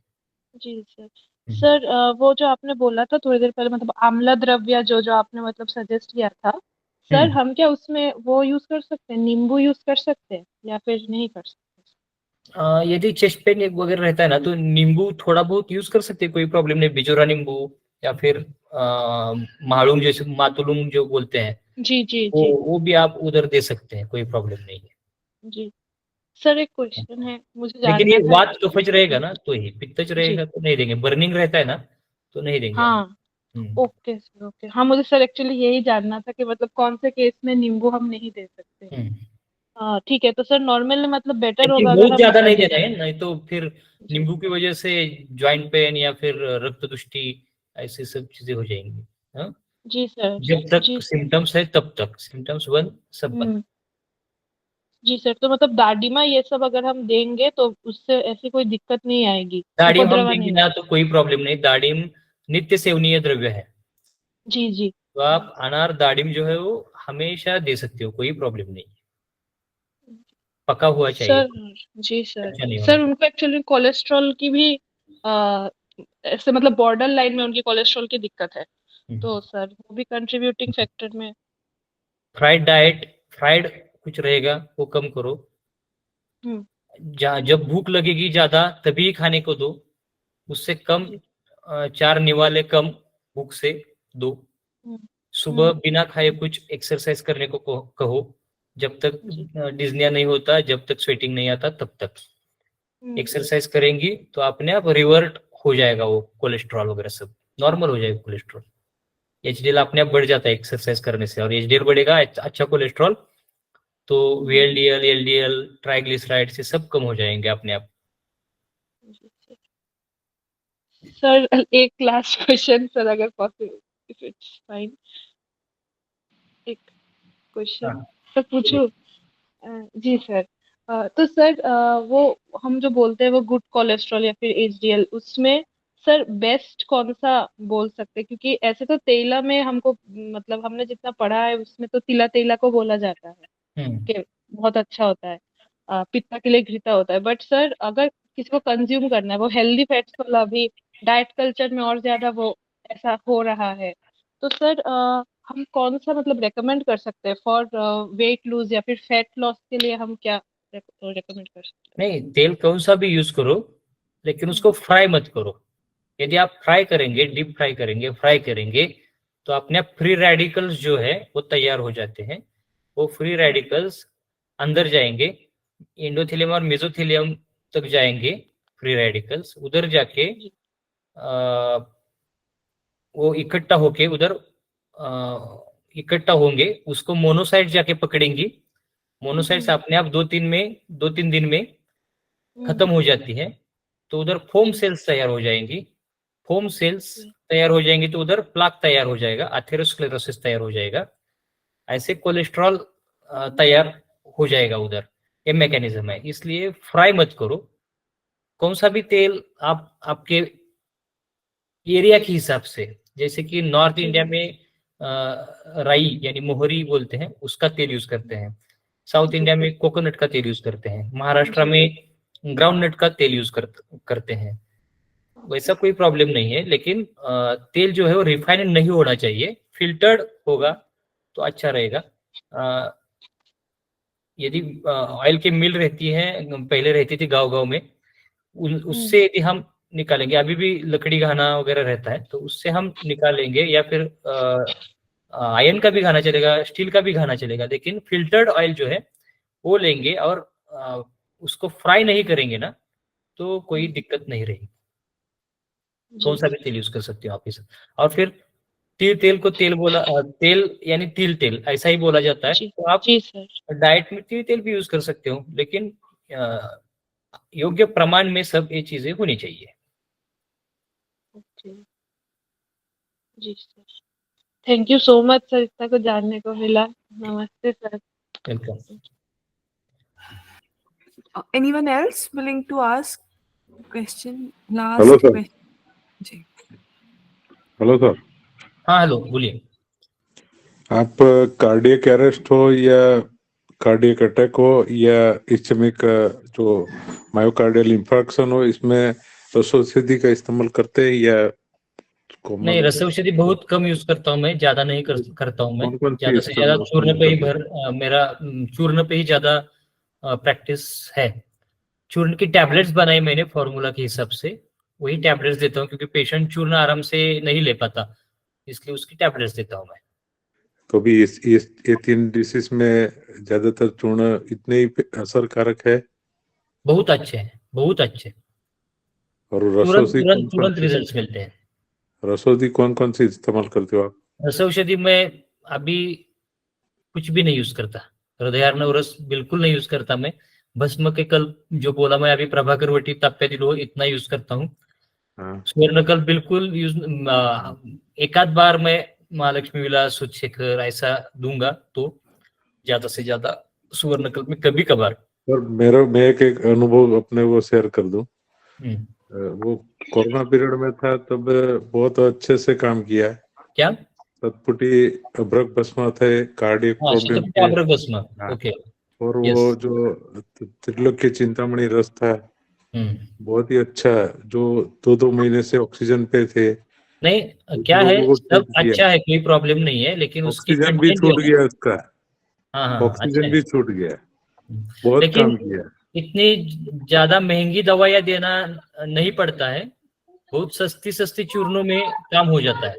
[SPEAKER 8] जी सर। सर वो जो आपने बोला था थोड़ी देर पहले, मतलब आम्ल द्रव्य जो जो आपने मतलब सजेस्ट किया था, सर हम क्या उसमें वो यूज कर सकते हैं, नींबू यूज कर सकते हैं या फिर नहीं कर सकते?
[SPEAKER 2] यदि चेस्ट पेन वगैरह रहता है ना तो नींबू थोड़ा बहुत यूज कर सकते हैं, कोई प्रॉब्लम नहीं। बिजोरा नींबू या फिर मालूम जैसे मातुलुम जो बोलते हैं,
[SPEAKER 8] जी जी
[SPEAKER 2] वो
[SPEAKER 8] जी
[SPEAKER 2] वो भी आप उधर दे सकते हैं, कोई प्रॉब्लम नहीं है।
[SPEAKER 8] जी। सर एक क्वेश्चन है, मुझे
[SPEAKER 2] लेकिन ये
[SPEAKER 8] जानना था
[SPEAKER 2] वात
[SPEAKER 8] एक्चुअली।
[SPEAKER 2] कफज रहेगा ना तो ही, पित्तज
[SPEAKER 8] जी।
[SPEAKER 2] रहेगा तो नहीं देंगे, बर्निंग रहता है ना तो नहीं देंगे हम।
[SPEAKER 8] हाँ। Okay sir, okay. हाँ मुझे सर एक्चुअली यही जानना था कि मतलब कौन से केस में नींबू हम नहीं दे सकते। हाँ ठीक है, तो सर नॉर्मली मतलब बेटर
[SPEAKER 2] लेकिन
[SPEAKER 8] होगा अगर
[SPEAKER 2] बहुत
[SPEAKER 8] हम
[SPEAKER 2] ज्यादा नहीं देना है, नहीं तो फिर
[SPEAKER 8] जी
[SPEAKER 2] नींबू की वजह से ज्वाइंट पेन या फिर रक्त दुष्टि ऐसी सब चीजें हो जाएंगी। हाँ,
[SPEAKER 8] जी सर।
[SPEAKER 2] जब
[SPEAKER 8] जी
[SPEAKER 2] तक
[SPEAKER 8] सर।
[SPEAKER 2] सिम्टम्स है तब तक, सिम्टम्स बंद सब बंद।
[SPEAKER 8] जी सर, तो मतलब दादिमा ये सब अगर हम देंगे तो उससे ऐसी कोई दिक्कत नहीं आएगी,
[SPEAKER 2] दाड़िम हम
[SPEAKER 8] उपद्रव
[SPEAKER 2] देंगे
[SPEAKER 8] नहीं
[SPEAKER 2] ना
[SPEAKER 8] होगा?
[SPEAKER 2] तो कोई प्रॉब्लम नहीं। दाड़िम नित्य सेवनीय द्रव्य है,
[SPEAKER 8] जी जी।
[SPEAKER 2] तो आप अनार दाड़िम जो है वो हमेशा दे सकते हो, कोई प्रॉब्लम नहीं। पका हुआ चाहिए,
[SPEAKER 8] सर जी सर।
[SPEAKER 2] अच्छा नहीं होना
[SPEAKER 8] सर उनको एक्चुअली कोलेस्ट्रॉल की भी आ, ऐसे मतलब बॉर्डर लाइन में उनकी कोलेस्ट्रॉल की दिक्कत है,
[SPEAKER 2] चाहिए।
[SPEAKER 8] तो सर वो भी कंट्रीब्यूटिंग फैक्टर में।
[SPEAKER 2] फ्राइड डाइट, फ्राइड कुछ रहेगा वो कम करो।
[SPEAKER 8] हम्म।
[SPEAKER 2] जब भूख लगेगी ज्यादा तभी खाने को दो, उससे कम 4 निवाले कम भूख से 2। सुबह बिना खाए कुछ एक्सरसाइज करने को कहो, जब तक डिज्निया नहीं होता, जब तक स्वेटिंग नहीं आता तब तक एक्सरसाइज करेंगी तो अपने आप रिवर्ट हो जाएगा, वो कोलेस्ट्रॉल वगैरह सब नॉर्मल हो जाएगा। कोलेस्ट्रॉल एचडीएल अपने आप बढ़ जाता है एक्सरसाइज करने से, और एचडीएल बढ़ेगा अच्छा कोलेस्ट्रॉल तो वीएलडीएल, एलडीएल, ट्राइग्लिसराइड से सब कम हो जाएंगे अपने आप।
[SPEAKER 8] सर एक लास्ट क्वेश्चन सर, अगर पॉसिबल, इफ इट्स फाइन, एक क्वेश्चन सर पूछूं? जी सर, तो सर वो हम जो बोलते हैं वो गुड कोलेस्ट्रॉल या फिर एचडीएल, उसमें सर बेस्ट कौन सा बोल सकते हैं? क्योंकि ऐसे तो तेला में हमको, मतलब हमने जितना पढ़ा है उसमें तो तिला तेला को बोला जाता है कि बहुत अच्छा होता है, पित्ता के लिए घृता होता है। बट सर अगर किसी को कंज्यूम करना है, वो हेल्दी फैट्स वाला, भी डाइट कल्चर में और ज्यादा वो ऐसा हो रहा है, तो सर हम कौन सा मतलब रेकमेंड कर सकते हैं फॉर वेट लूज या फिर फैट लॉस के लिए? हम क्या रेकमेंड कर सकते हैं?
[SPEAKER 2] नहीं, तेल कौन सा भी यूज करो, लेकिन उसको फ्राई मत करो। यदि आप फ्राई करेंगे, डीप फ्राई करेंगे, फ्राई करेंगे, तो अपने आप फ्री रेडिकल्स जो है वो तैयार हो जाते हैं। वो फ्री रेडिकल्स अंदर जाएंगे, एंडोथेलियम और मेसोथेलियम तक जाएंगे फ्री रेडिकल्स, उधर जाके वो इकट्ठा होके उधर इकट्ठा होंगे, उसको मोनोसाइट जाके पकड़ेंगी। मोनोसाइट्स अपने आप 2-3 दिन में खत्म हो जाती है, तो उधर फोम सेल्स तैयार हो जाएंगी। फोम सेल्स तैयार हो जाएंगी तो उधर प्लाक तैयार हो जाएगा, एथेरोस्क्लेरोसिस तैयार हो जाएगा, ऐसे कोलेस्ट्रॉल तैयार हो जाएगा उधर। ये मैकेनिज्म है, इसलिए फ्राई मत करो। कौन सा भी तेल आप आपके एरिया के हिसाब से, जैसे कि नॉर्थ इंडिया में राई यानी मोहरी बोलते हैं, उसका तेल यूज करते हैं। साउथ इंडिया में कोकोनट का तेल यूज करते हैं। महाराष्ट्र में ग्राउंडनट का तेल यूज करते हैं। वैसा कोई प्रॉब्लम नहीं है, लेकिन तेल जो है वो रिफाइंड नहीं होना चाहिए, फिल्टर्ड होगा तो अच्छा रहेगा। यदि ऑयल की मिल रहती है, पहले रहती थी गांव-गांव में, उससे यदि हम निकालेंगे, अभी भी लकड़ी घाना वगैरह रहता है, तो उससे हम निकालेंगे, या फिर आयरन का भी घाना चलेगा, स्टील का भी घाना चलेगा, लेकिन फिल्टर्ड ऑयल जो है वो लेंगे और उसको फ्राई नहीं करेंगे ना, तो कोई दिक्कत नहीं रहेगी। कौन सा भी तेल यूज कर सकते हो आप इस। और फिर तेल को तेल यानी तिल तेल ऐसा ही बोला जाता है, तो आप डाइट में तिल तेल भी यूज कर सकते हो, लेकिन योग्य प्रमाण में सब ये चीजें होनी चाहिए।
[SPEAKER 8] जी sir, thank you so much sir, इतना कुछ जानने को मिला। नमस्ते sir.
[SPEAKER 2] Welcome.
[SPEAKER 1] Anyone else willing to ask question? Last
[SPEAKER 7] Hello, sir.
[SPEAKER 1] question. जी।
[SPEAKER 7] Hello sir.
[SPEAKER 2] हाँ हेलो, बोलिए।
[SPEAKER 7] आप कार्डियक अरेस्ट हो या कार्डियक अटैक हो या इस्चेमिक जो मायोकार्डियल इंफार्क्शन हो, इसमें रसौषधि का इस्तेमाल करते हैं या
[SPEAKER 2] नहीं, रसौषधि बहुत कम यूज करता हूँ मैं, ज्यादा नहीं करता हूँ मैं।
[SPEAKER 7] कौन-कौन सी
[SPEAKER 2] ज्यादा से ज्यादा
[SPEAKER 7] इस्तेमाल
[SPEAKER 2] चूर्ण पे ही
[SPEAKER 7] करते
[SPEAKER 2] मेरा चूर्ण पे ही ज्यादा प्रैक्टिस है। चूर्ण की टैबलेट्स बनाई मैंने फॉर्मूला के हिसाब से, वही टैबलेट्स देता हूँ, क्योंकि पेशेंट चूर्ण आराम से नहीं ले पाता, इसलिए उसकी टैबलेट्स देता हूँ मैं।
[SPEAKER 7] तो भी ये 3 डिसीज में ज्यादातर चूर्ण इतने ही असरकारक है?
[SPEAKER 2] बहुत अच्छे हैं, बहुत अच्छे।
[SPEAKER 7] और
[SPEAKER 2] तुरंत रिजल्ट मिलते हैं।
[SPEAKER 7] रसौषधि कौन-कौन सी इस्तेमाल करते हो आप?
[SPEAKER 2] रसौषधि में अभी कुछ भी नहीं यूज करता। हृदयार्णव रस बिल्कुल नहीं यूज करता मैं। भस्म के कल जो बोला मैं अभी, प्रभाकर वटी, ताप्यादिलो, इतना यूज करता हूँ। स्वर्णकल बिल्कुल यूज, एकाध बार मैं महालक्ष्मी विलास, सुचेकर ऐसा दूंगा, तो ज्यादा से ज्यादा सुवर्णकल में कभी कभार।
[SPEAKER 7] और मैं एक अनुभव अपने वो शेयर कर दूं। वो कोरोना पीरियड में था, तब बहुत अच्छे से काम किया। क्या? सतपुटी अभ्रक भस्म थे कार्डियक प्रॉब्लम के।
[SPEAKER 2] अभ्रक भस्म, ओके।
[SPEAKER 7] और वो जो त्रिलोक्य चिंतामणि रस था, बहुत ही अच्छा, जो 2-2 महीने से ऑक्सीजन पे थे।
[SPEAKER 2] नहीं, क्या है, सब अच्छा है, कोई प्रॉब्लम नहीं है, लेकिन उसकी
[SPEAKER 7] ऑक्सीजन भी छूट गया उसका।
[SPEAKER 2] हाँ,
[SPEAKER 7] ऑक्सीजन भी छूट गया, बहुत काम किया।
[SPEAKER 2] इतनी ज्यादा महंगी दवाइयां देना नहीं पड़ता है, बहुत सस्ती सस्ती चूर्णों में काम हो जाता है।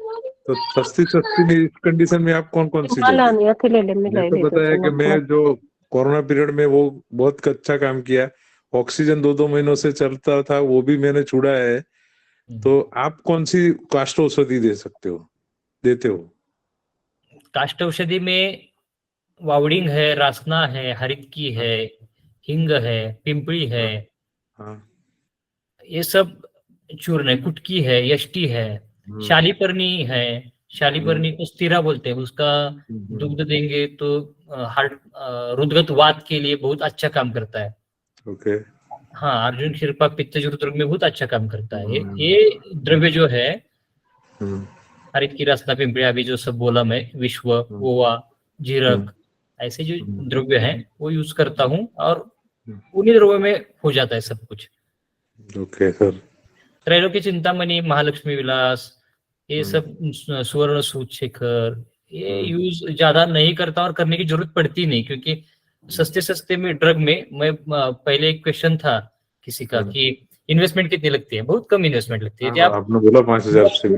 [SPEAKER 7] तो सस्ती में इस कंडीशन में आप कौन कौन सी दोगे? मेरे को पता है कि मैं जो कोरोना पीरियड में वो बहुत अच्छा काम किया, ऑक्सीजन 2-2 महीनों से चलता था, वो भी मैंने छुड़ा है। तो आप कौन सी काष्ठ औषधि देते हो?
[SPEAKER 2] काष्ठ औषधि में वावड़िंग है, रासना है, हरितकी है, हिंग है, पिंपली है,
[SPEAKER 7] हाँ,
[SPEAKER 2] ये सब चूर्ण है, कुटकी है, यष्टि है, शालीपर्णी है। शालीपर्णी को स्थिरा बोलते हैं, उसका दुग्ध देंगे तो हार्ट रुद्रगत वात के लिए बहुत अच्छा काम करता है।
[SPEAKER 7] ओके।
[SPEAKER 2] हाँ, अर्जुन क्षीरपा पित्तजूर्ध रोग में बहुत अच्छा काम करता है। ये द्रव्य जो है, हरित की रासना, पिंपली, अभी जो सब बोला मैं, विश्व, ओवा, जीरक, ऐसे जो द्रव्य हैं वो यूज करता हूँ और उन्हीं द्रव्य में हो जाता है सब कुछ।
[SPEAKER 7] Okay sir.
[SPEAKER 2] त्रैलोक्य चिंतामणि, महालक्ष्मी विलास, ये सब सुवर्ण सूत शेखर, ये यूज ज्यादा नहीं करता और करने की जरूरत पड़ती नहीं, क्योंकि सस्ते में ड्रग में मैं पहले एक क्वेश्चन था किसी का कि इन्वेस्टमेंट कितनी लगती है, बहुत कम इन्वेस्टमेंट लगती है। यदि आप
[SPEAKER 7] आपने बोला 5,000 से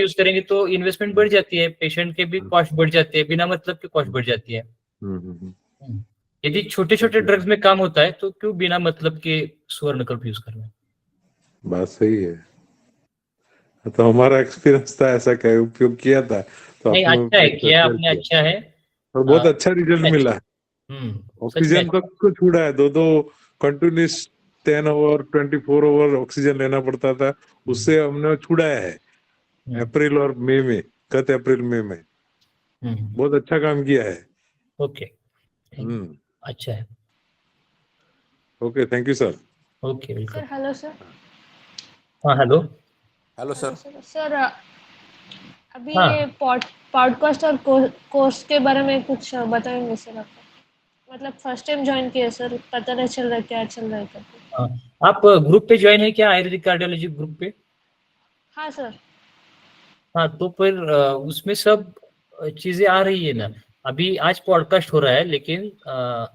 [SPEAKER 2] यूज करेंगे तो इन्वेस्टमेंट बढ़ जाती है, पेशेंट के भी कॉस्ट बढ़ जाती है, बिना मतलब के कॉस्ट बढ़ जाती है। यदि छोटे ड्रग्स में काम होता है तो क्यों बिना मतलब के सुवर्णकल्प यूज करना?
[SPEAKER 7] बात सही है। तो हमारा एक्सपीरियंस था, ऐसा क्या उपयोग किया था तो
[SPEAKER 2] नहीं, अच्छा है किया आपने, अच्छा है
[SPEAKER 7] और बहुत अच्छा रिजल्ट मिला। ऑक्सीजन
[SPEAKER 2] सच में।
[SPEAKER 7] तक को छूड़ा है, 2 कंटिन्यूस 10 आवर 24 आवर ऑक्सीजन लेना पड़ता था, उससे हमने छुड़ाया है अप्रैल और मई में, गत अप्रैल में बहुत अच्छा काम किया है।
[SPEAKER 2] ओके, अच्छा है।
[SPEAKER 7] Okay, thank you sir.
[SPEAKER 2] Okay, welcome.
[SPEAKER 9] Hello sir.
[SPEAKER 2] हाँ, हेलो
[SPEAKER 5] सर।
[SPEAKER 9] सर अभी
[SPEAKER 2] हाँ।
[SPEAKER 9] ये पॉडकास्ट और कोर्स के बारे में कुछ बताएंगे सर आपको? मतलब फर्स्ट टाइम ज्वाइन किया सर, पता नहीं चल रहा है क्या चल रहा है करके।
[SPEAKER 2] आप ग्रुप पे ज्वाइन है क्या, आयुर्वेदिक कार्डियोलॉजी ग्रुप पे?
[SPEAKER 9] हाँ सर।
[SPEAKER 2] हाँ, तो फिर उसमें सब चीजें आ रही है ना। अभी आज पॉडकास्ट हो रहा है, लेकिन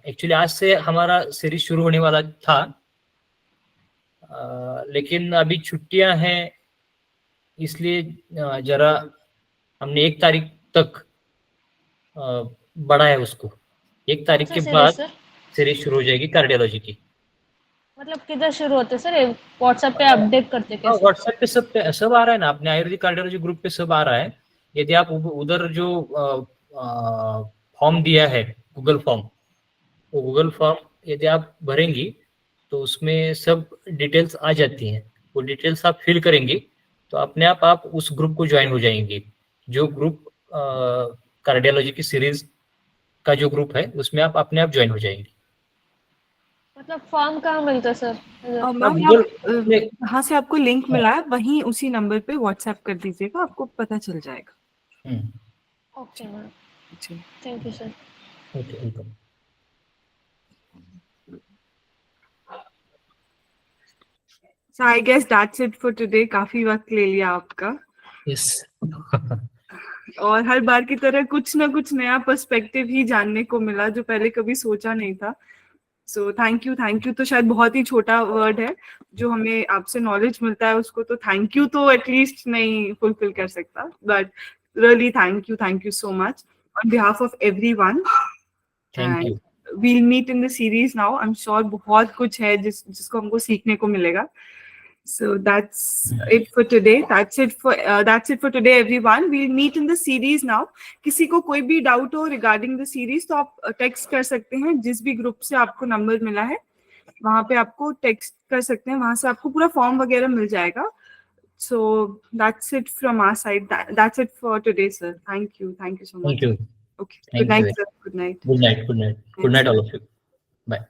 [SPEAKER 2] एक्चुअली आज से हमारा सीरीज शुरू होने वाला था, लेकिन अभी छुट्टियां हैं, इसलिए जरा हमने 1 तारीख तक बढ़ाया उसको। 1 तारीख के बाद सीरीज शुरू हो जाएगी कार्डियोलॉजी की।
[SPEAKER 9] मतलब किधर शुरू होते सर? व्हाट्सएप पे अपडेट करते क्या?
[SPEAKER 2] व्हाट्सएप पे सब आ रहा है ना, अपने आयुर्वेदिक कार्डियोलॉजी ग्रुप पे सब आ रहा है। यदि आप उधर जो फॉर्म दिया है, गूगल फॉर्म, वो गूगल फॉर्म यदि आप भरेंगी तो उसमें सब डिटेल्स आ जाती हैं। वो डिटेल्स आप फिल करेंगी तो अपने आप उस ग्रुप को ज्वाइन हो जाएंगे। जो ग्रुप कार्डियोलॉजी की सीरीज का जो ग्रुप है, उसमें आप अपने आप ज्वाइन हो जाएंगे।
[SPEAKER 9] मतलब फॉर्म कहाँ मिलता है सर?
[SPEAKER 1] मैम, आप जहाँ से आपको लिंक मिला है वहीं उसी नंबर पे व्हाट्सएप कर दीजिएगा, आपको पता चल जाएगा।
[SPEAKER 9] Okay ma'am, thank you sir.
[SPEAKER 2] Okay, welcome.
[SPEAKER 1] So I guess that's it for today. काफी वक्त ले लिया आपका।
[SPEAKER 2] Yes.
[SPEAKER 1] और हर बार की तरह कुछ ना कुछ नया पर्सपेक्टिव ही जानने को मिला जो पहले कभी सोचा नहीं था। सो थैंक यू तो शायद बहुत ही छोटा वर्ड है, जो हमें आपसे नॉलेज मिलता है उसको तो थैंक यू तो एटलीस्ट नहीं फुलफिल कर सकता, but really thank you so much on behalf of everyone.
[SPEAKER 2] Thank you.
[SPEAKER 1] We'll meet in the series now. I am sure बहुत कुछ है जिसको हमको सीखने को मिलेगा। So that's it for today. That's it for today, everyone. We'll meet in the series now. किसी को कोई भी डाउट हो regarding the series तो आप टेक्स्ट कर सकते हैं, जिस भी ग्रुप से आपको नंबर मिला है वहाँ पे आपको टेक्स्ट कर सकते हैं, वहाँ से आपको पूरा फॉर्म वगैरह मिल जाएगा। So that's it from our side. That's it for today, sir. Thank you so much.
[SPEAKER 2] Thank you.
[SPEAKER 1] Okay. Good night, sir. Good night.
[SPEAKER 2] Good night all of you. Bye.